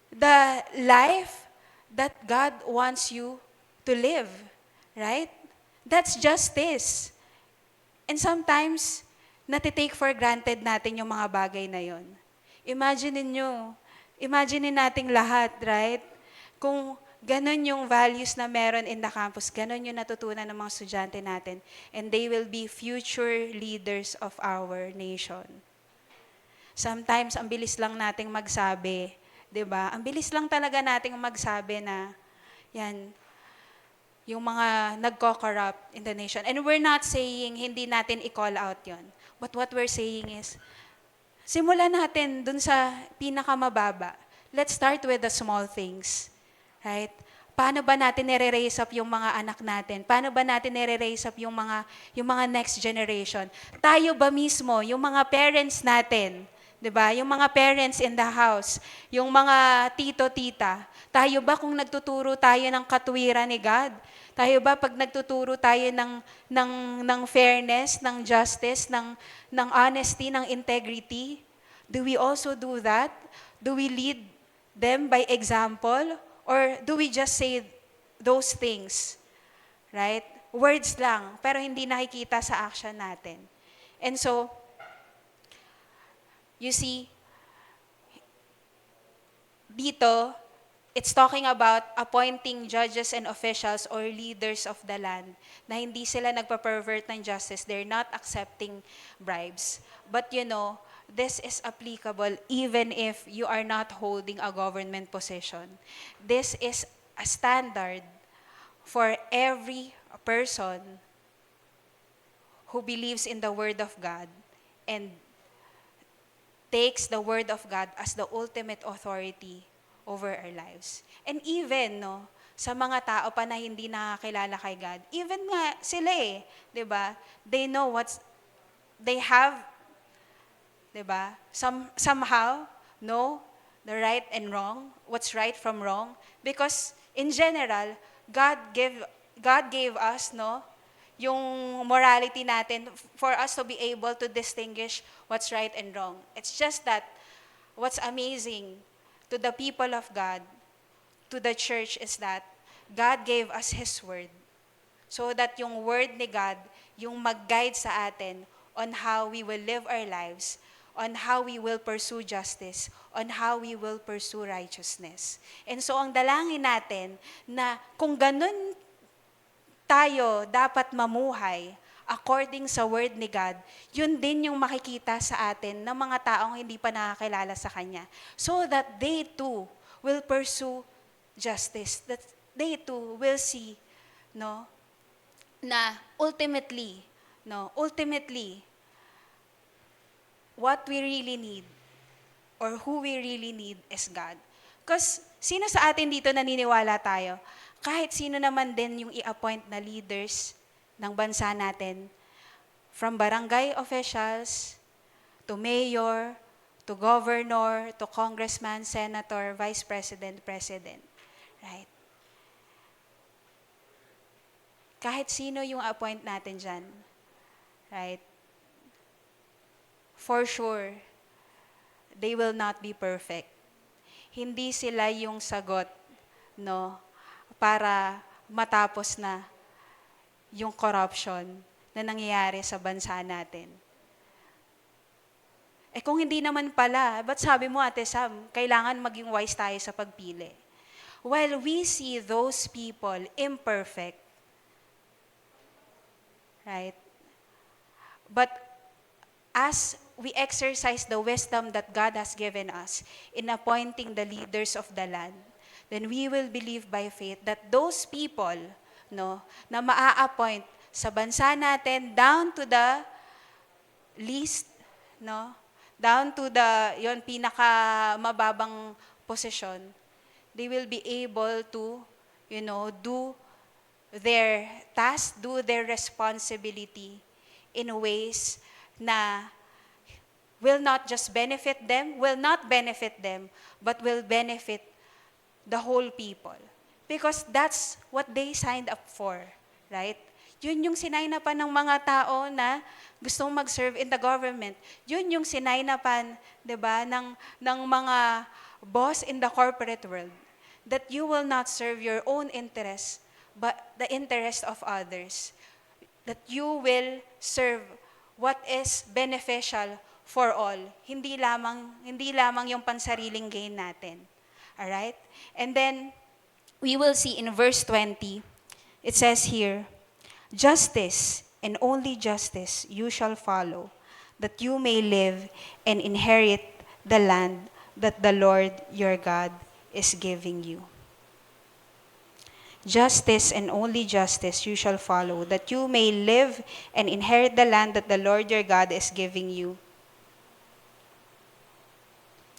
the life that God wants you to live. Right? That's justice. And sometimes, natitake for granted natin yung mga bagay na yon. Imagine nating lahat, right? Kung ganun yung values na meron in the campus, ganun yung natutunan ng mga estudyante natin, and they will be future leaders of our nation. Sometimes, ang bilis lang nating magsabi, 'di ba? Ang bilis lang talaga nating magsabi na, yan, yung mga nagko-corrupt in the nation. And we're not saying hindi natin i-call out yon. But what we're saying is, simulan natin dun sa pinakamababa. Let's start with the small things. Right? Paano ba natin nire-raise up yung mga anak natin? Paano ba natin nire-raise up yung mga next generation? Tayo ba mismo, yung mga parents natin, 'di ba? Yung mga parents in the house, yung mga tito, tita, tayo ba kung nagtuturo tayo ng katuwiran ni God? Tayo ba pag nagtuturo tayo ng fairness, ng justice, ng honesty, ng integrity? Do we also do that? Do we lead them by example? Or do we just say those things? Right? Words lang, pero hindi nakikita sa action natin. And so, you see, dito, it's talking about appointing judges and officials or leaders of the land na hindi sila nagpa-pervert ng justice. They're not accepting bribes. But this is applicable even if you are not holding a government position. This is a standard for every person who believes in the Word of God and takes the Word of God as the ultimate authority over our lives. And even, sa mga tao pa na hindi nakakilala kay God, even nga sila di ba? They know they have, di ba? Somehow know the right and wrong, what's right from wrong. Because in general, God gave us, yung morality natin for us to be able to distinguish what's right and wrong. It's just that what's amazing to the people of God, to the church, is that God gave us His Word so that yung Word ni God, yung mag-guide sa atin on how we will live our lives, on how we will pursue justice, on how we will pursue righteousness. And so ang dalangin natin na kung ganun tayo dapat mamuhay according sa Word ni God, yun din yung makikita sa atin ng mga taong hindi pa nakakilala sa Kanya. So that they too will pursue justice. That they too will see, na ultimately, what we really need or who we really need is God. Because sino sa atin dito naniniwala tayo? Kahit sino naman din yung i-appoint na leaders ng bansa natin, from barangay officials, to mayor, to governor, to congressman, senator, vice president, president. Right? Kahit sino yung appoint natin dyan, right? For sure, they will not be perfect. Hindi sila yung sagot, para matapos na yung corruption na nangyayari sa bansa natin. Kung hindi naman pala, ba't sabi mo, Ate Sam, kailangan maging wise tayo sa pagpili? While we see those people imperfect, right? But as we exercise the wisdom that God has given us in appointing the leaders of the land, then we will believe by faith that those people, na maa-appoint sa bansa natin down to the least, down to the pinakamababang posisyon, they will be able to, do their task, do their responsibility in ways na will not benefit them, but will benefit the whole people. Because that's what they signed up for, right? Yun yung sinaynapan ng mga tao na gustong mag-serve in the government. Yun yung sinaynapan, 'di ba, ng mga boss in the corporate world. That you will not serve your own interests, but the interest of others. That you will serve what is beneficial for all. Hindi lamang yung pansariling gain natin. Alright? And then, we will see in verse 20, it says here, justice and only justice you shall follow, that you may live and inherit the land that the Lord your God is giving you. Justice and only justice you shall follow, that you may live and inherit the land that the Lord your God is giving you.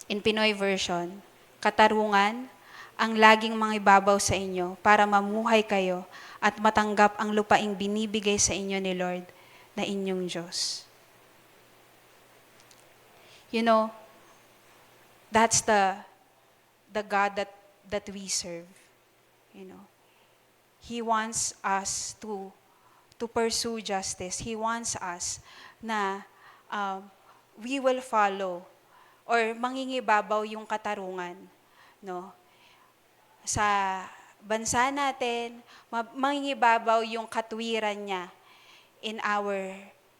In Pinoy version, katarungan ang laging mangibabaw sa inyo para mamuhay kayo at matanggap ang lupaing binibigay sa inyo ni Lord na inyong Diyos. You know, that's the God that we serve. You know, He wants us to pursue justice. He wants us na we will follow or mangingibabaw yung katarungan, no? Sa bansa natin, mangingibabaw yung katwiran niya in our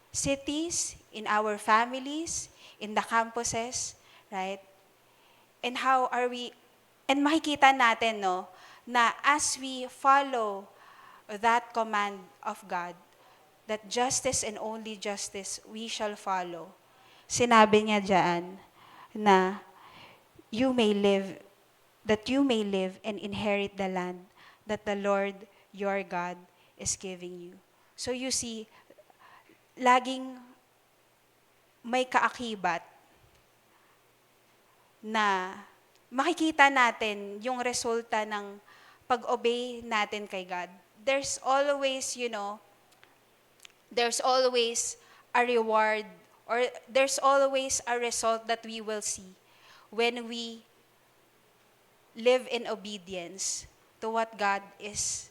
cities, in our families, in the campuses, right? And how are we, and makikita natin, no, na as we follow that command of God, that justice and only justice we shall follow, sinabi niya diyan na that you may live and inherit the land that the Lord your God is giving you. So you see, laging may kaakibat na makikita natin yung resulta ng pag-obey natin kay God. There's always, you know, there's always a reward or there's always a result that we will see when we live in obedience to what God is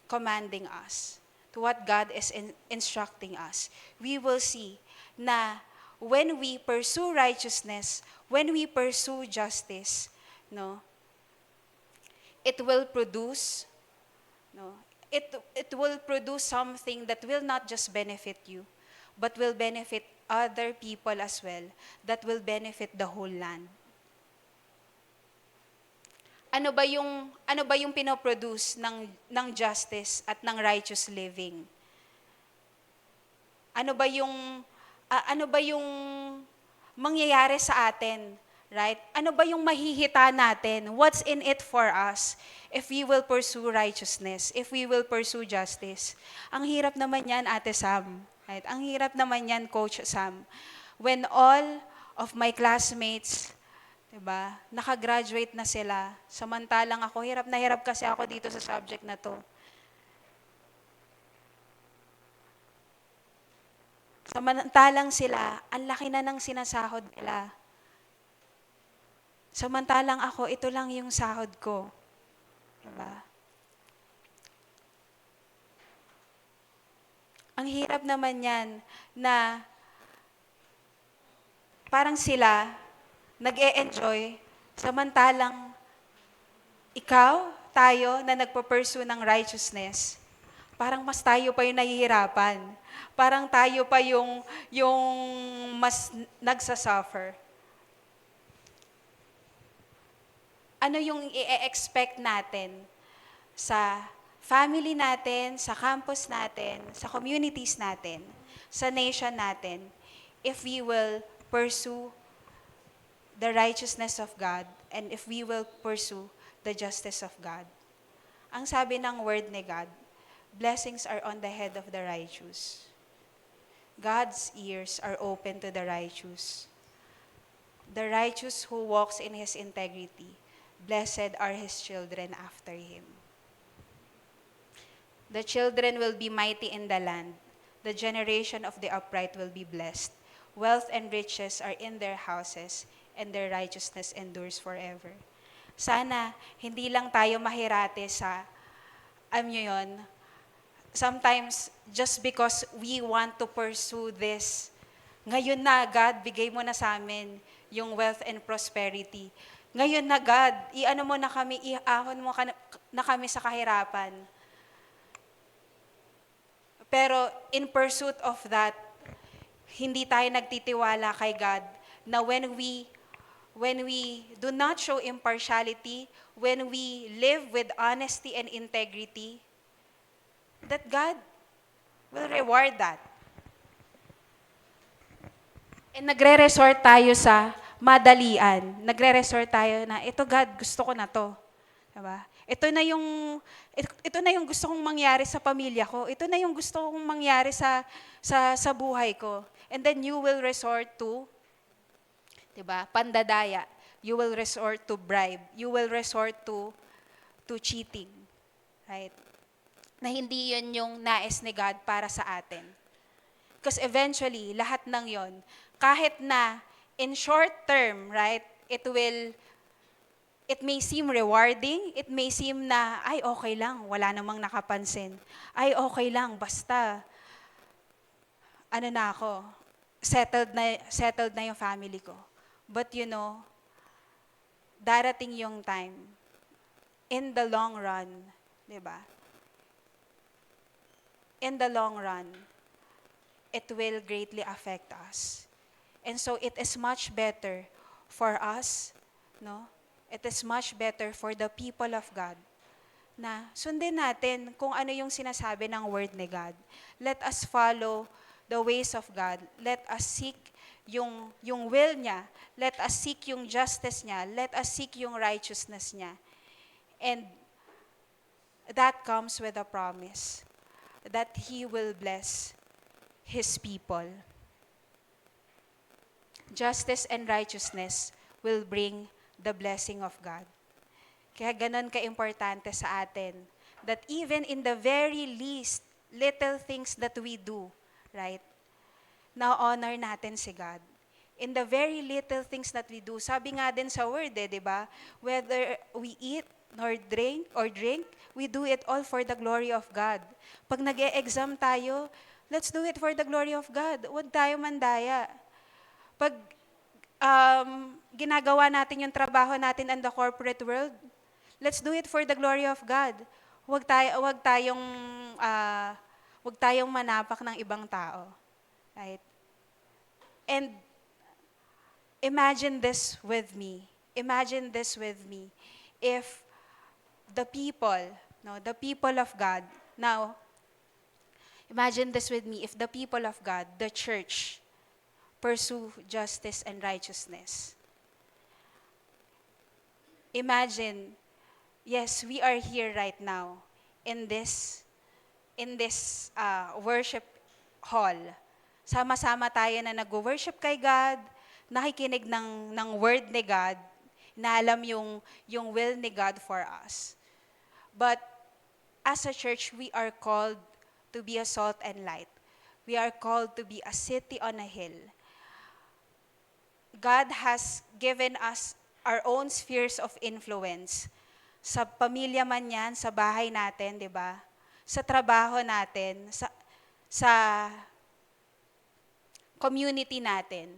commanding us, to what God is instructing us. We will see na when we pursue righteousness, when we pursue justice, no, it will produce, no, it will produce something that will not just benefit you, but will benefit other people as well, that will benefit the whole land. Ano ba yung pinoproduce ng justice at ng righteous living? Ano ba yung mangyayari sa atin, right? Ano ba yung mahihita natin? What's in it for us if we will pursue righteousness, if we will pursue justice? Ang hirap naman yan, Ate Sam. Right? Ang hirap naman yan, Coach Sam. When all of my classmates, diba, nakagraduate na sila, samantalang ako, hirap na hirap kasi ako dito sa subject na to. Samantalang sila, ang laki na ng sinasahod nila. Samantalang ako, ito lang yung sahod ko. Diba? Ang hirap naman yan na parang sila nag-e-enjoy, samantalang ikaw, tayo na nagpo-pursue ng righteousness, parang mas tayo pa yung nahihirapan. Parang tayo pa yung mas nagsasuffer. Ano yung i-expect natin sa family natin, sa campus natin, sa communities natin, sa nation natin, if we will pursue the righteousness of God and if we will pursue the justice of God? Ang sabi ng word ni God, blessings are on the head of the righteous. God's ears are open to the righteous. The righteous who walks in his integrity, blessed are his children after him. The children will be mighty in the land. The generation of the upright will be blessed. Wealth and riches are in their houses, and their righteousness endures forever. Sana, hindi lang tayo mahirate sa, yun, sometimes, just because we want to pursue this, ngayon na, God, bigay mo na sa amin yung wealth and prosperity. Ngayon na, God, iano mo na kami, iahon mo na kami sa kahirapan. Pero in pursuit of that, hindi tayo nagtitiwala kay God na when we do not show impartiality, when we live with honesty and integrity, that God will reward that. And nagre-resort tayo sa madalian. Nagre-resort tayo na, ito God, gusto ko na to. Diba? Ito na yung gusto kong mangyari sa pamilya ko. Ito na yung gusto kong mangyari sa buhay ko. And then you will resort to, diba, pandadaya. You will resort to bribe. You will resort to cheating. Right? Na hindi yun yung nais ni God para sa atin. Because eventually, lahat ng yon, kahit na in short term, right, it may seem rewarding, it may seem na, ay, okay lang, wala namang nakapansin. Ay, okay lang, basta, ano na ako, settled na yung family ko. But you know, darating yung time, in the long run, di ba? In the long run, it will greatly affect us. And so it is much better for us, no? It is much better for the people of God na sundin natin kung ano yung sinasabi ng word ni God. Let us follow the ways of God. Let us seek yung will niya. Let us seek yung justice niya. Let us seek yung righteousness niya. And that comes with a promise that He will bless His people. Justice and righteousness will bring the blessing of God. Kaya ganun ka-importante sa atin that even in the very least little things that we do, right, na-honor natin si God. In the very little things that we do, sabi nga din sa word, di ba? Whether we eat or drink, we do it all for the glory of God. Pag nag-e-exam tayo, let's do it for the glory of God. Huwag tayo mandaya. Pag ginagawa natin yung trabaho natin in the corporate world, let's do it for the glory of God. Huwag tayong manapak ng ibang tao. Right? And imagine this with me. Imagine this with me. If the people of God, now, imagine this with me. If the people of God, the church, pursue justice and righteousness. Imagine, yes, we are here right now in this worship hall. Sama-sama tayo na nag-worship kay God, nakikinig ng word ni God, na alam yung will ni God for us. But as a church, we are called to be a salt and light. We are called to be a city on a hill. God has given us our own spheres of influence. Sa pamilya man yan, sa bahay natin, di ba? Sa trabaho natin, sa community natin.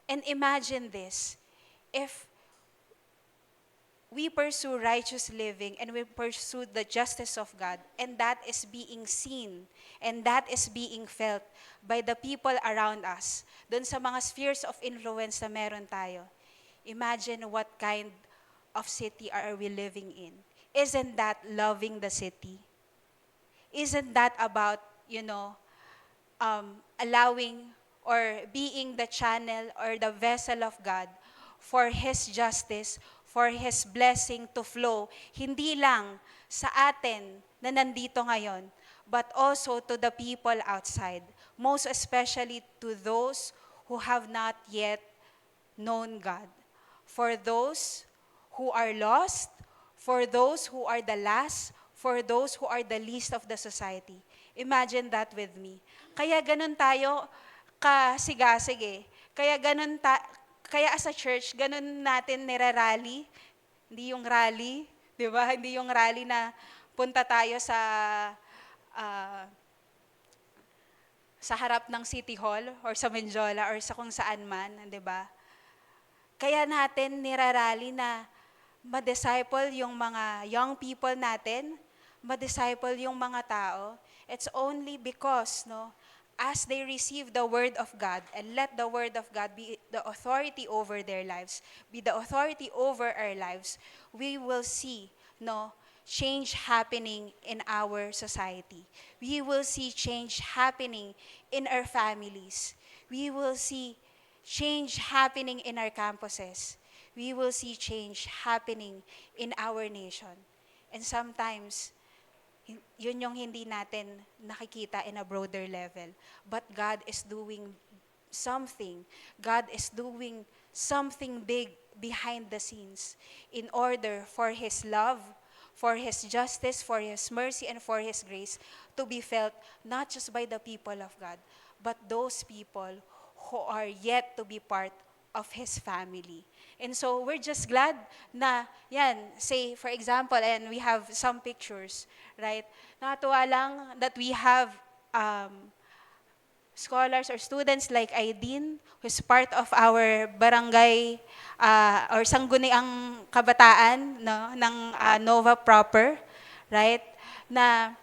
And imagine this, if we pursue righteous living and we pursue the justice of God, and that is being seen and that is being felt by the people around us, dun sa mga spheres of influence na meron tayo, imagine what kind of city are we living in? Isn't that loving the city? Isn't that about, allowing or being the channel or the vessel of God for His justice, for His blessing to flow, hindi lang sa atin na nandito ngayon, but also to the people outside, most especially to those who have not yet known God. For those who are lost, for those who are the last, for those who are the least of the society. Imagine that with me. Kaya ganun tayo kasigasig eh. Kaya as a church, ganun natin nirarally. Hindi yung rally, di ba? Hindi yung rally na punta tayo sa harap ng City Hall or sa Menjola or sa kung saan man, di ba? Kaya natin nirarally na ma-disciple yung mga young people natin, ma-disciple yung mga tao. It's only because, as they receive the Word of God and let the Word of God be the authority over their lives, be the authority over our lives, we will see, change happening in our society. We will see change happening in our families. We will see change happening in our campuses. we will see change happening in our nation. And sometimes, yun yung hindi natin nakikita in a broader level. But God is doing something. God is doing something big behind the scenes in order for His love, for His justice, for His mercy, and for His grace to be felt not just by the people of God, but those people who are yet to be part of His family. And so we're just glad na, yan, say for example, and we have some pictures, right? Nakatuwa lang that we have scholars or students like Aideen, who's part of our barangay or sangguniang kabataan, no, ng Nova proper, right? Na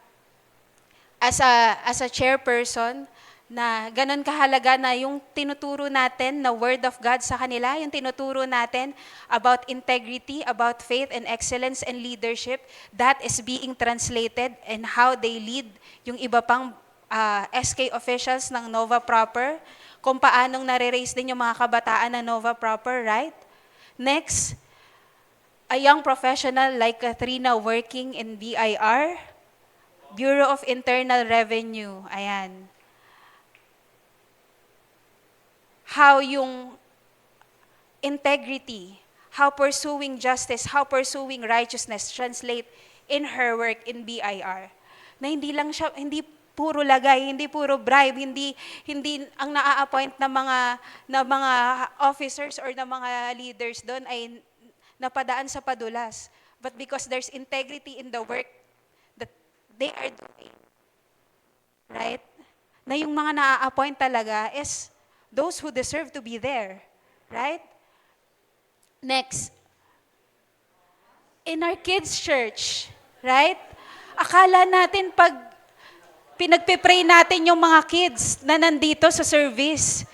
as a chairperson, na ganun kahalaga na yung tinuturo natin na Word of God sa kanila, yung tinuturo natin about integrity, about faith and excellence and leadership, that is being translated and how they lead yung iba pang SK officials ng Nova Proper, kung paanong nare-raise din yung mga kabataan ng Nova Proper, right? Next, a young professional like Katrina working in BIR, Bureau of Internal Revenue, ayan. How yung integrity, how pursuing justice, how pursuing righteousness translate in her work in BIR. Na hindi lang siya, hindi puro lagay, hindi puro bribe, hindi ang naa-appoint na mga officers or na mga leaders doon ay napadaan sa padulas. But because there's integrity in the work that they are doing, right? Na yung mga naa-appoint talaga is those who deserve to be there, right? Next, in our kids' church, right? Akala natin pag pinagpipray natin yung mga kids na nandito sa service,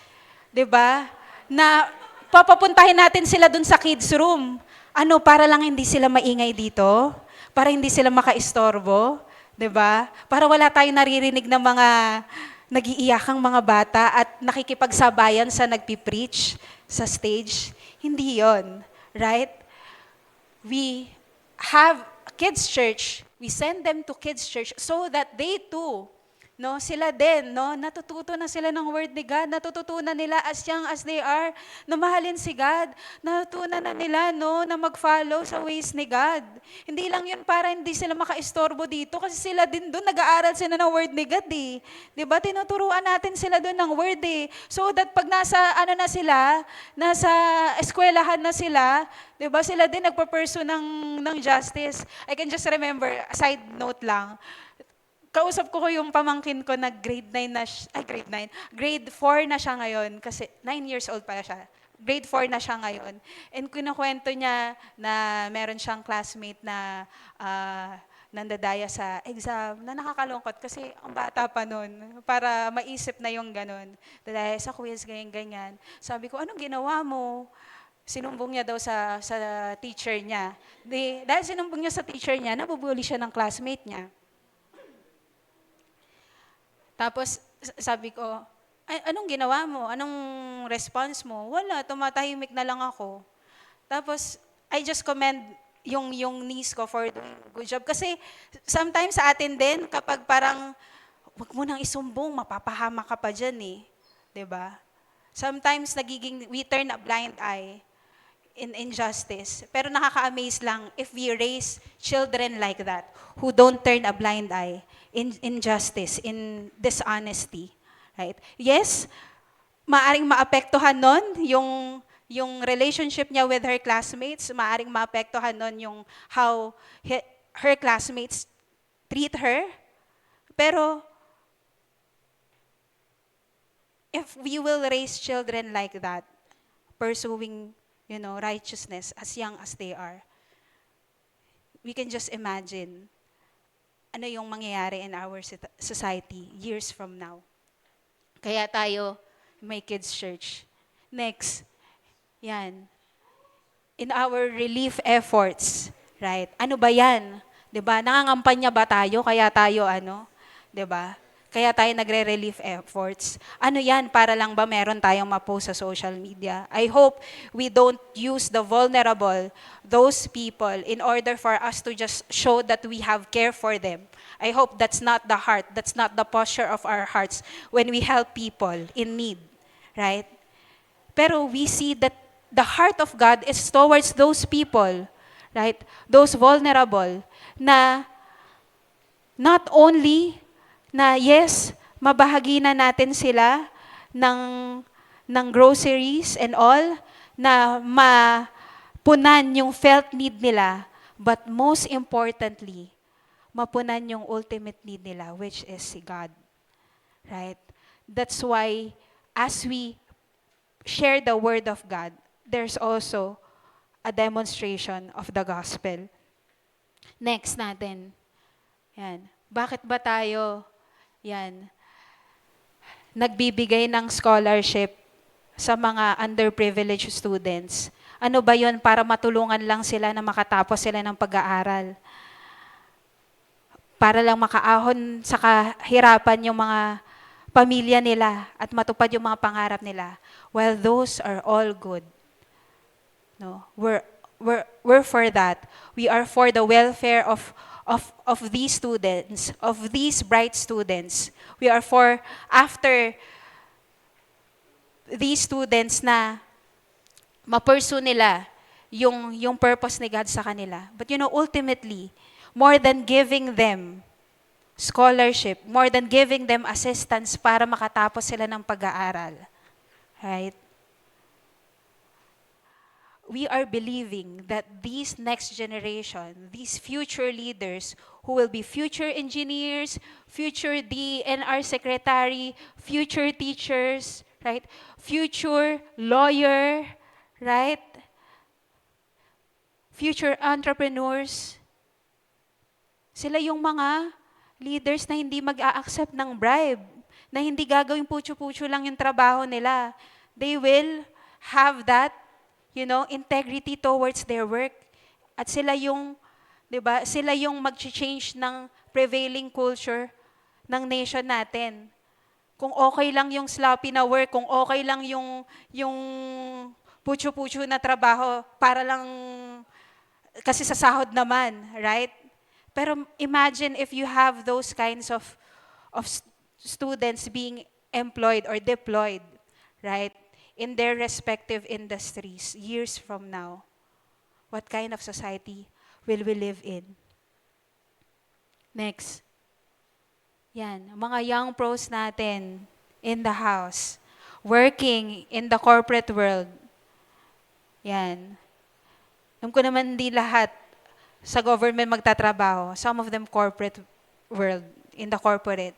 di ba? Na papapuntahin natin sila dun sa kids room. Ano, para lang hindi sila maingay dito? Para hindi sila makaistorbo? Di ba? Para wala tayong naririnig ng mga nagiiyakang mga bata at nakikipagsabayan sa nagpipreach sa stage. Hindi yon, right? We have kids church. We send them to kids church so that they too, no, sila din, no, natututo na sila ng word ni God, natututunan nila as young as they are na mahalin si God, natutunan na nila, no, na mag-follow sa ways ni God. Hindi lang yun para hindi sila makaistorbo dito kasi sila din doon nag-aaral sila ng word ni God, eh. 'Di ba? Tinuturuan natin sila doon ng word, eh. So that pag nasa ano na sila, nasa eskwelahan na sila, 'di ba? Sila din nagpo-pursue ng justice. I can just remember, side note lang, kausap ko yung pamangkin ko na grade 9 na grade 4 na siya ngayon kasi 9 years old pala siya. Grade 4 na siya ngayon. And kinukwento niya na meron siyang classmate na nandadaya sa exam na nakakalungkot kasi ang bata pa nun para maisip na yung ganun. Dadaya sa quiz, ganyan-ganyan. Sabi ko, anong ginawa mo? Sinumbong niya daw sa teacher niya. Dahil sinumbong niya sa teacher niya, nabubuli siya ng classmate niya. Tapos sabi ko, ay, anong ginawa mo? Anong response mo? Wala, tumatahimik na lang ako. Tapos, I just commend yung niece ko for doing good job. Kasi sometimes sa atin din, kapag parang, wag mo nang isumbong, mapapahama ka pa dyan eh. 'Di ba? Sometimes we turn a blind eye in injustice. Pero nakaka-amaze lang if we raise children like that, who don't turn a blind eye in injustice, in dishonesty. Right? Yes, maaring maapektuhan nun yung relationship niya with her classmates, maaring maapektuhan nun yung how her classmates treat her. Pero if we will raise children like that, pursuing, righteousness as young as they are, we can just imagine ano yung mangyayari in our society years from now. Kaya tayo, may kids church. Next, yan. In our relief efforts, right? Ano ba yan? 'Di ba? Nangangampanya ba tayo kaya tayo 'di ba? Kaya tayo nagre-relief efforts. Ano yan? Para lang ba meron tayong ma-post sa social media? I hope we don't use the vulnerable, those people, in order for us to just show that we have care for them. I hope that's not the heart, that's not the posture of our hearts when we help people in need, right? Pero we see that the heart of God is towards those people, right? Those vulnerable, na not only na yes, mabahagi na natin sila ng, ng groceries and all, na mapunan yung felt need nila, but most importantly, mapunan yung ultimate need nila, which is si God. Right? That's why, as we share the word of God, there's also a demonstration of the gospel. Next natin. Yan. Bakit ba tayo nagbibigay ng scholarship sa mga underprivileged students? Ano ba yon? Para matulungan lang sila na makatapos sila ng pag-aaral. Para lang makaahon sa kahirapan yung mga pamilya nila at matupad yung mga pangarap nila. Well, those are all good. No, we're for that. We are for the welfare of these students, of these bright students. We are for, after these students na ma-pursue nila yung purpose ni God sa kanila. But ultimately, more than giving them scholarship, more than giving them assistance para makatapos sila ng pag-aaral, right? We are believing that these next generation, these future leaders who will be future engineers, future DNR secretary, future teachers, right? Future lawyer, right? Future entrepreneurs. Sila yung mga leaders na hindi mag-a-accept ng bribe, na hindi gagawing putyo-putyo lang yung trabaho nila. They will have that integrity towards their work. At sila yung, sila yung mag-change ng prevailing culture ng nation natin. Kung okay lang yung sloppy na work, kung okay lang yung putyo-putyo na trabaho, para lang, kasi sa sahod naman, right? Pero imagine if you have those kinds of students being employed or deployed, right? In their respective industries years from now, what kind of society will we live in? Next. Yan, mga young pros natin in the house, working in the corporate world. Yan. Alam ko naman hindi lahat sa government magtatrabaho. Some of them corporate world, in the corporate.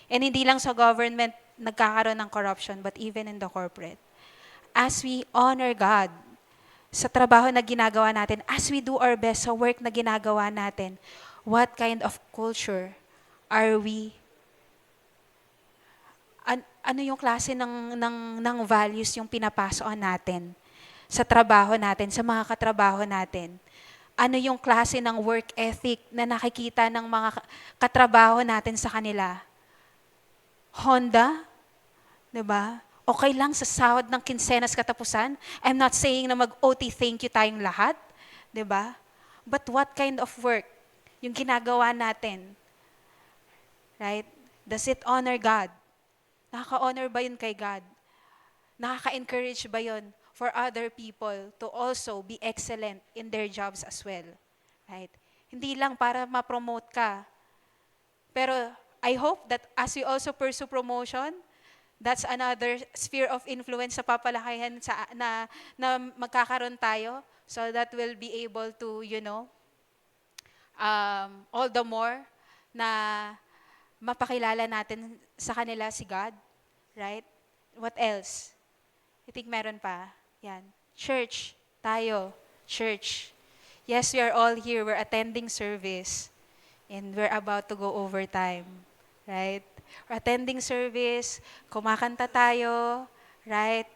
And hindi lang sa government nagkakaroon ng corruption, but even in the corporate. As we honor God sa trabaho na ginagawa natin, as we do our best sa work na ginagawa natin, what kind of culture are we? Ano yung klase ng values yung pinapasokan natin sa trabaho natin, sa mga katrabaho natin? Ano yung klase ng work ethic na nakikita ng mga katrabaho natin sa kanila? Honda? Diba? Okay lang sa sahod ng kinsenas katapusan. I'm not saying na mag-OT thank you tayong lahat. Diba? But what kind of work yung ginagawa natin? Right? Does it honor God? Nakaka-honor ba yun kay God? Nakaka-encourage ba yun for other people to also be excellent in their jobs as well? Right? Hindi lang para ma-promote ka. Pero I hope that as we also pursue promotion, that's another sphere of influence sa papalakihan na magkakaroon tayo, so that we'll be able to, all the more na mapakilala natin sa kanila si God. Right? What else? I think meron pa. Yan. Church. Tayo. Church. Yes, we are all here. We're attending service. And we're about to go overtime. Right? We're attending service, kumakanta tayo, right?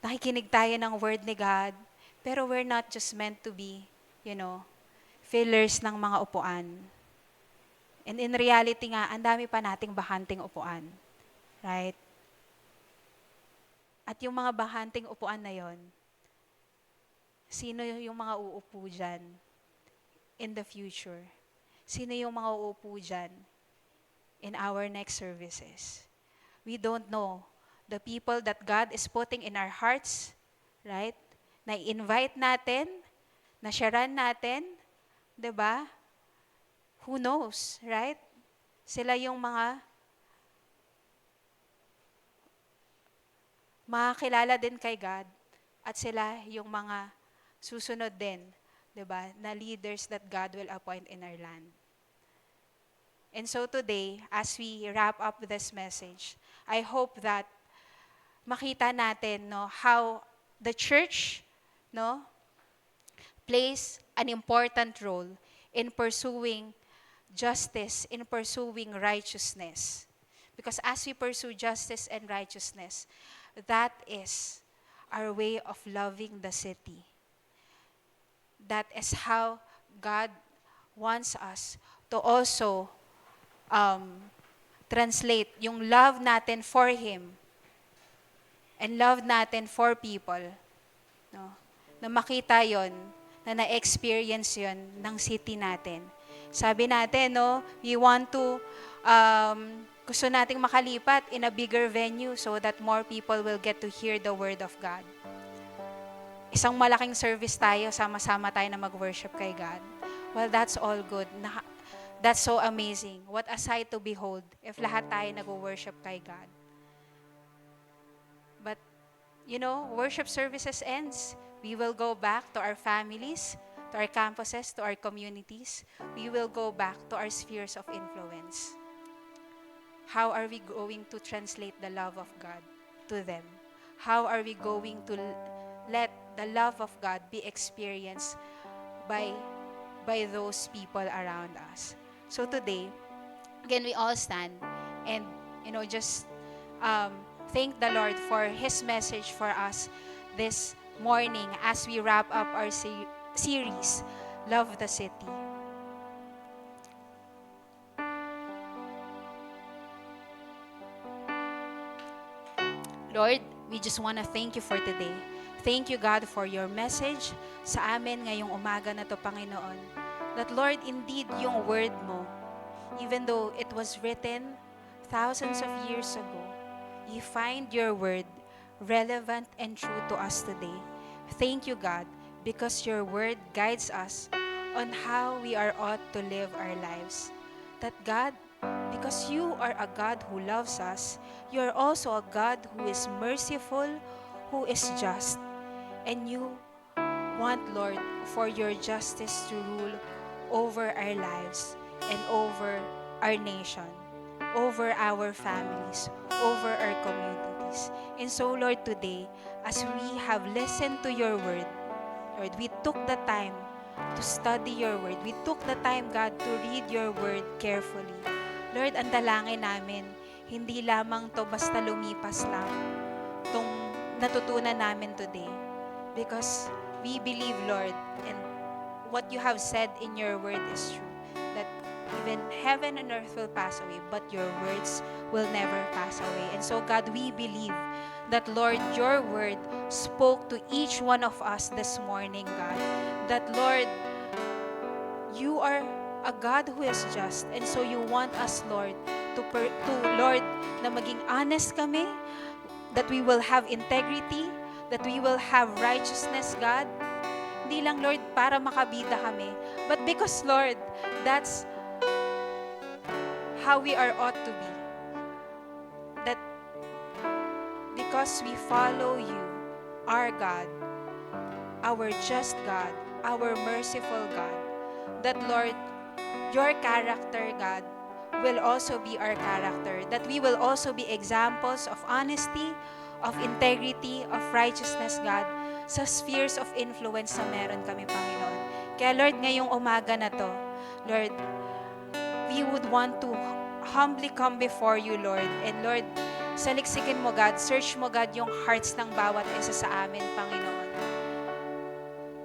Nakikinig tayo ng word ni God. Pero we're not just meant to be, fillers ng mga upuan. And in reality nga, ang dami pa nating bakanting upuan. Right? At yung mga bakanting upuan na yon, sino yung mga uupo dyan in the future? Sino yung mga uupo dyan in our next services? We don't know. The people that God is putting in our hearts, right? Na invite natin, na sharean natin, 'di ba? Who knows, right? Sila yung mga makakilala din kay God at sila yung mga susunod din, 'di ba? Na leaders that God will appoint in our land. And so today, as we wrap up this message, I hope that makita natin no how the church no plays an important role in pursuing justice, in pursuing righteousness. Because as we pursue justice and righteousness, that is our way of loving the city. That is how God wants us to also translate yung love natin for Him and love natin for people. No? Na makita yon, na na-experience yon ng city natin. Sabi natin, no, we want to, gusto nating makalipat in a bigger venue so that more people will get to hear the Word of God. Isang malaking service tayo, sama-sama tayo na mag-worship kay God. Well, that's all good. That's so amazing. What a sight to behold if lahat tayo nag-worship kay God. But, you know, worship services ends. We will go back to our families, to our campuses, to our communities. We will go back to our spheres of influence. How are we going to translate the love of God to them? How are we going to let the love of God be experienced by those people around us? So today, again, we all stand and, you know, just thank the Lord for His message for us this morning as we wrap up our series, Love the City. Lord, we just want to thank you for today. Thank you, God, for your message sa amin ngayong umaga na to, Panginoon. That, Lord, indeed, yung word mo, even though it was written thousands of years ago, you find your word relevant and true to us today. Thank you, God, because your word guides us on how we are ought to live our lives. That, God, because you are a God who loves us, you are also a God who is merciful, who is just. And you want, Lord, for your justice to rule over our lives and over our nation, over our families, over our communities. And so, Lord, today, as we have listened to your word, Lord, we took the time to study your word. We took the time, God, to read your word carefully. Lord, ang dalangin namin, hindi lamang to basta lumipas lang itong natutunan namin today. Because we believe, Lord, and what you have said in your word is true, that even heaven and earth will pass away, but your words will never pass away. And so, God, we believe that, Lord, your word spoke to each one of us this morning, God. That, Lord, you are a God who is just. And so you want us, Lord, to Lord, na maging honest kami, that we will have integrity, that we will have righteousness, God. Hindi lang, Lord, para makabida kami, but because, Lord, that's how we are ought to be. That because we follow you, our God, our just God, our merciful God, that, Lord, your character, God, will also be our character. That we will also be examples of honesty, of integrity, of righteousness, God, sa spheres of influence na meron kami, Panginoon. Kaya, Lord, ngayong umaga na to, Lord, we would want to humbly come before you, Lord. And Lord, saliksikin mo, God, search mo, God, yung hearts ng bawat isa sa amin, Panginoon.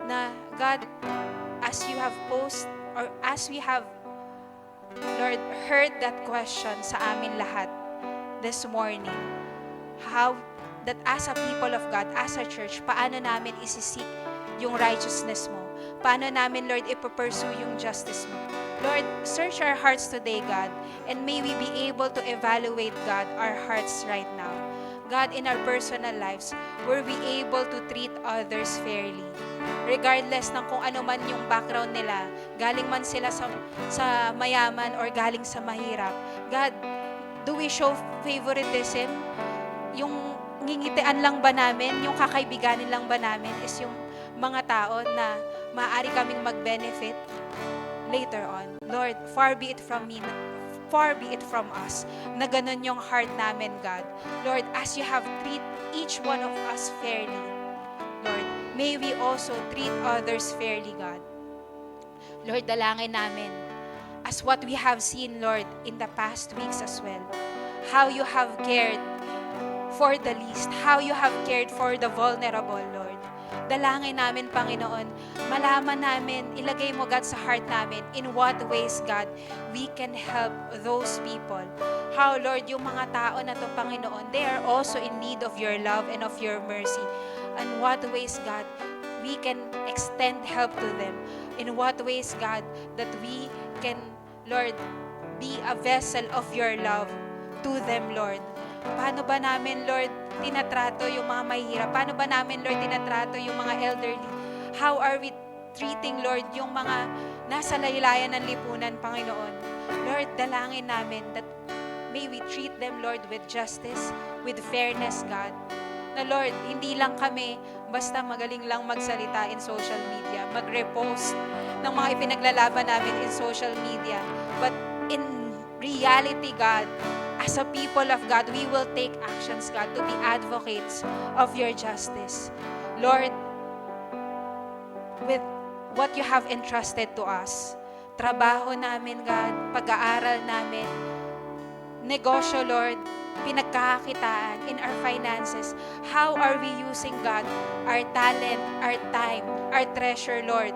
Na, God, as you have posed, or as we have Lord, heard that question sa amin lahat this morning. How that as a people of God, as a church, paano namin isisik yung righteousness mo? Paano namin, Lord, ipapursue yung justice mo? Lord, search our hearts today, God, and may we be able to evaluate, God, our hearts right now. God, in our personal lives, were we able to treat others fairly? Regardless ng kung ano man yung background nila, galing man sila sa mayaman or galing sa mahirap. God, do we show favoritism? Yung ngingitian lang ba namin, yung kakaibiganin lang ba namin is yung mga tao na maaari kaming mag-benefit later on? Lord, far be it from me, far be it from us na ganun yung heart namin, God. Lord, as you have treat each one of us fairly, Lord, may we also treat others fairly, God. Lord, dalangin namin as what we have seen, Lord, in the past weeks as well. How you have cared for the least, how you have cared for the vulnerable, Lord. Dalangin namin, Panginoon, malaman namin, ilagay mo, God, sa heart namin, in what ways, God, we can help those people. How, Lord, yung mga tao na to, Panginoon, they are also in need of your love and of your mercy. And what ways, God, we can extend help to them. In what ways, God, that we can, Lord, be a vessel of your love to them, Lord. Paano ba namin, Lord, tinatrato yung mga mahihirap? Paano ba namin, Lord, tinatrato yung mga elderly? How are we treating, Lord, yung mga nasa laylayan ng lipunan, Panginoon? Lord, dalangin namin that may we treat them, Lord, with justice, with fairness, God. Na, Lord, hindi lang kami basta magaling lang magsalita in social media, mag-repost ng mga ipinaglalaban namin in social media. But in reality, God, as a people of God, we will take actions, God, to be advocates of your justice. Lord, with what you have entrusted to us, trabaho namin, God, pag-aaral namin, negosyo, Lord, pinagkakakitaan in our finances, how are we using, God, our talent, our time, our treasure, Lord,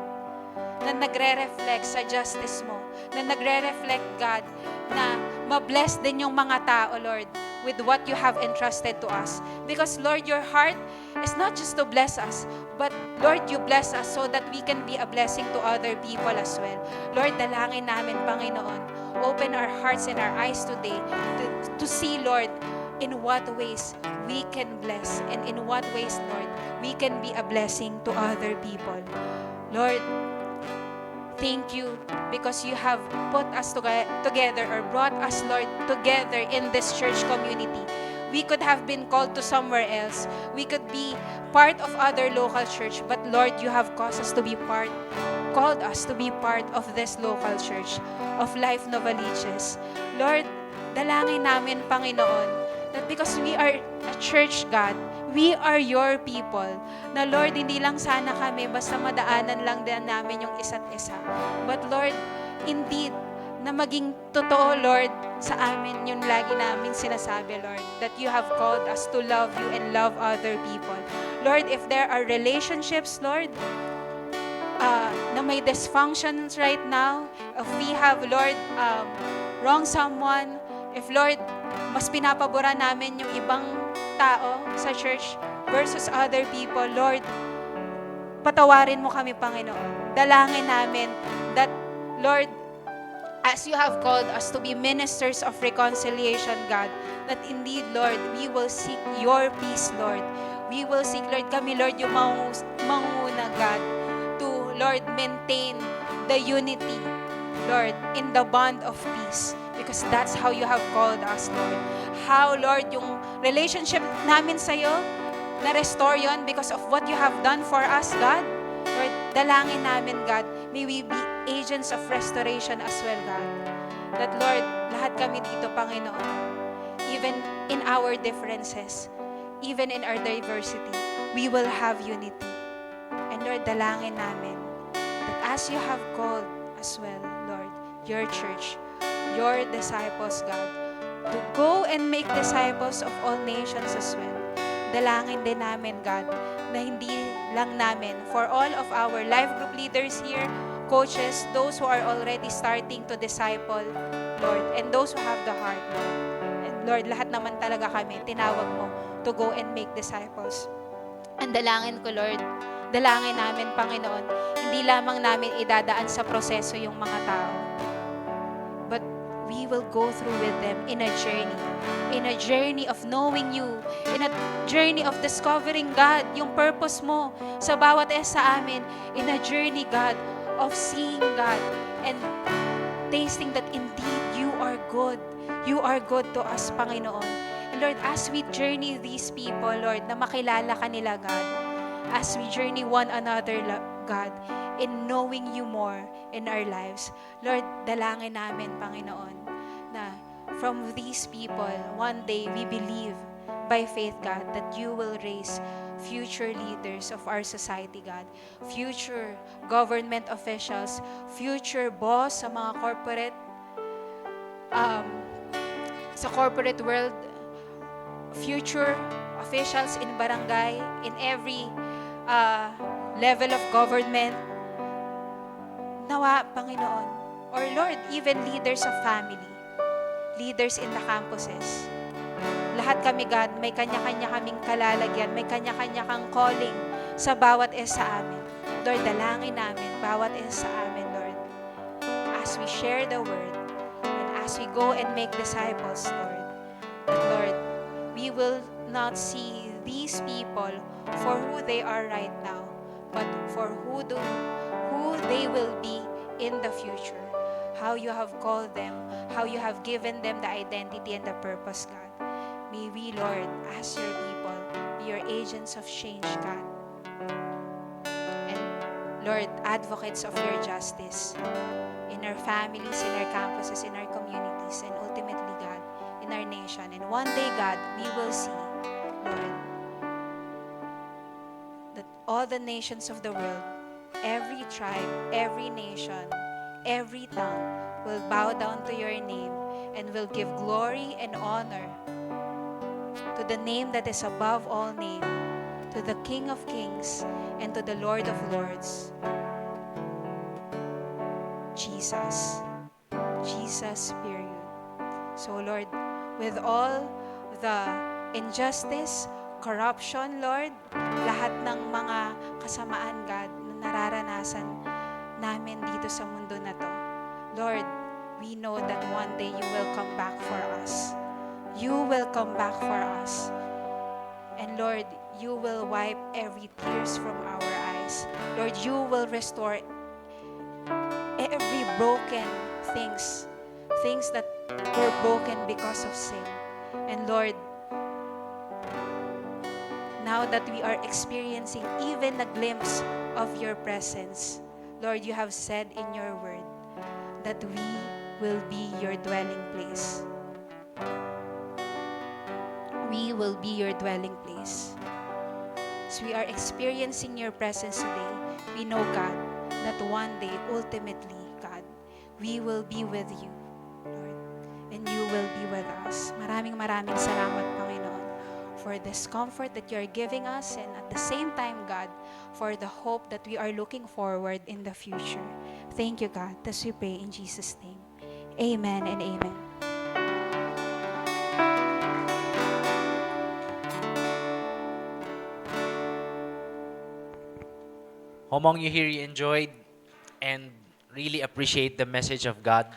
na nagre-reflect sa justice mo, na nagre-reflect, God, na ma-bless din yung mga tao, Lord, with what you have entrusted to us. Because, Lord, your heart is not just to bless us, but, Lord, you bless us so that we can be a blessing to other people as well. Lord, dalangin namin, Panginoon, open our hearts and our eyes today to see, Lord, in what ways we can bless and in what ways, Lord, we can be a blessing to other people. Lord, thank you because you have put us together or brought us, Lord, together in this church community. We could have been called to somewhere else. We could be part of other local church, but Lord, you have called us to be part of this local church of Life Novaliches. Lord, dalangin namin, Panginoon, that because we are a church, God, we are your people. Na Lord, hindi lang sana kami basta madaanan lang din namin yung isa't isa. But Lord, indeed, na maging totoo, Lord, sa amin yung lagi namin sinasabi, Lord, that you have called us to love you and love other people. Lord, if there are relationships, Lord, na may dysfunctions right now, if we have, Lord, wrong someone, if, Lord, mas pinapaboran namin yung ibang tao sa church versus other people, Lord, patawarin mo kami, Panginoon. Dalangin namin that, Lord, as you have called us to be ministers of reconciliation, God, that indeed, Lord, we will seek your peace, Lord. We will seek, Lord, kami, Lord, yung manguna, God, to, Lord, maintain the unity, Lord, in the bond of peace. Because that's how you have called us, Lord. How, Lord, yung relationship namin sa'yo, na-restore yun because of what you have done for us, God. Lord, dalangin namin, God, may we be agents of restoration as well, God. That, Lord, lahat kami dito, Panginoon, even in our differences, even in our diversity, we will have unity. And Lord, dalangin namin that as you have called as well, Lord, your church, your disciples, God, to go and make disciples of all nations as well. Dalangin din namin, God, na hindi lang namin, for all of our life group leaders here, coaches, those who are already starting to disciple, Lord, and those who have the heart, Lord. And Lord, lahat naman talaga kami, tinawag mo to go and make disciples. Ang dalangin ko, Lord, dalangin namin, Panginoon, hindi lamang namin idadaan sa proseso yung mga tao, but we will go through with them in a journey of knowing you, in a journey of discovering, God, yung purpose mo sa bawat isa sa amin, in a journey, God, of seeing, God, and tasting that indeed you are good. You are good to us, Panginoon. And Lord, as we journey these people, Lord, na makilala ka nila, God, as we journey one another, God, in knowing you more in our lives, Lord, dalangin namin, Panginoon, na from these people, one day we believe by faith, God, that you will raise future leaders of our society, God, future government officials, future boss sa mga sa corporate world, future officials in barangay, in every level of government. Nawa, Panginoon, or Lord, even leaders of family, leaders in the campuses. Lahat kami, God, may kanya-kanya kaming kalalagyan, may kanya-kanya kang calling sa bawat isa sa amin. Lord, dalangin namin, bawat isa sa amin, Lord, as we share the word, and as we go and make disciples, Lord, that, Lord, we will not see these people for who they are right now, but for who they will be in the future. How you have called them, how you have given them the identity and the purpose, God. May we, Lord, as your people, be your agents of change, God. And Lord, advocates of your justice in our families, in our campuses, in our communities, and ultimately, God, in our nation. And one day, God, we will see, Lord, that all the nations of the world, every tribe, every nation, every tongue will bow down to your name and will give glory and honor to the name that is above all name, to the King of Kings and to the Lord of Lords, Jesus. Jesus, period. So Lord, with all the injustice, corruption, Lord, lahat ng mga kasamaan, God, na nararanasan namin dito sa mundo na to, Lord, we know that one day you will come back for us. You will come back for us. And Lord, you will wipe every tears from our eyes. Lord, you will restore every broken things that were broken because of sin. And Lord, now that we are experiencing even a glimpse of your presence, Lord, you have said in your word that we will be your dwelling place. We will be your dwelling place. As we are experiencing your presence today, we know, God, that one day, ultimately, God, we will be with you, Lord, and you will be with us. Maraming salamat, Panginoon, for this comfort that you are giving us, and at the same time, God, for the hope that we are looking forward in the future. Thank you, God, as we pray in Jesus' name. Amen and amen. How among you here you enjoyed and really appreciate the message of God?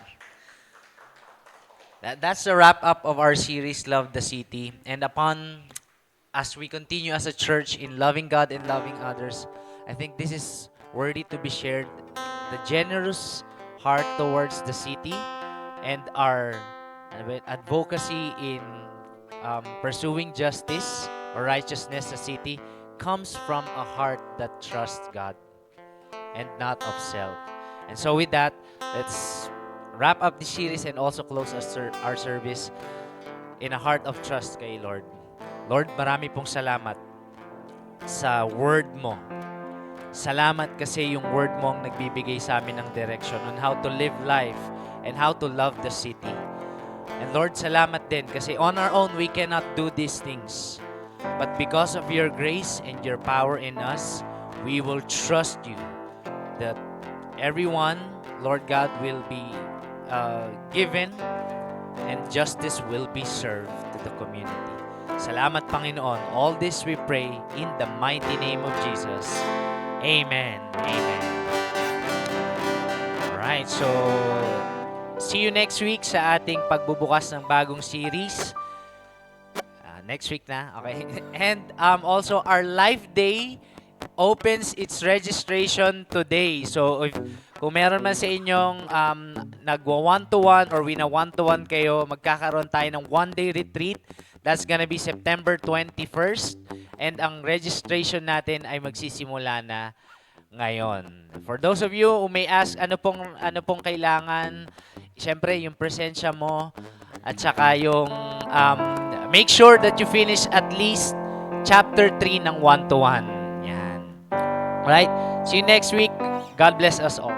That's the wrap up of our series, Love the City. And as we continue as a church in loving God and loving others, I think this is worthy to be shared. The generous heart towards the city and our advocacy in pursuing justice or righteousness in the city comes from a heart that trusts God and not of self. And so with that, let's wrap up the series and also close our service in a heart of trust kay Lord. Lord, marami pong salamat sa word mo. Salamat kasi yung word mo ang nagbibigay sa amin ng direction on how to live life and how to love the city. And Lord, salamat din kasi on our own we cannot do these things. But because of your grace and your power in us, we will trust you that everyone, Lord God, will be given and justice will be served to the community. Salamat, Panginoon. All this we pray in the mighty name of Jesus. Amen. Amen. Alright, so see you next week sa ating pagbubukas ng bagong series. Next week na, okay? And also, our Life Day opens its registration today. So, kung meron man sa inyong nagwa one-to-one or wina one-to-one kayo, magkakaroon tayo ng one-day retreat. That's gonna be September 21st. And ang registration natin ay magsisimula na ngayon. For those of you who may ask, ano pong kailangan, siyempre, yung presensya mo, at saka yung make sure that you finish at least chapter 3 ng one-to-one. Yan. Alright? See you next week. God bless us all.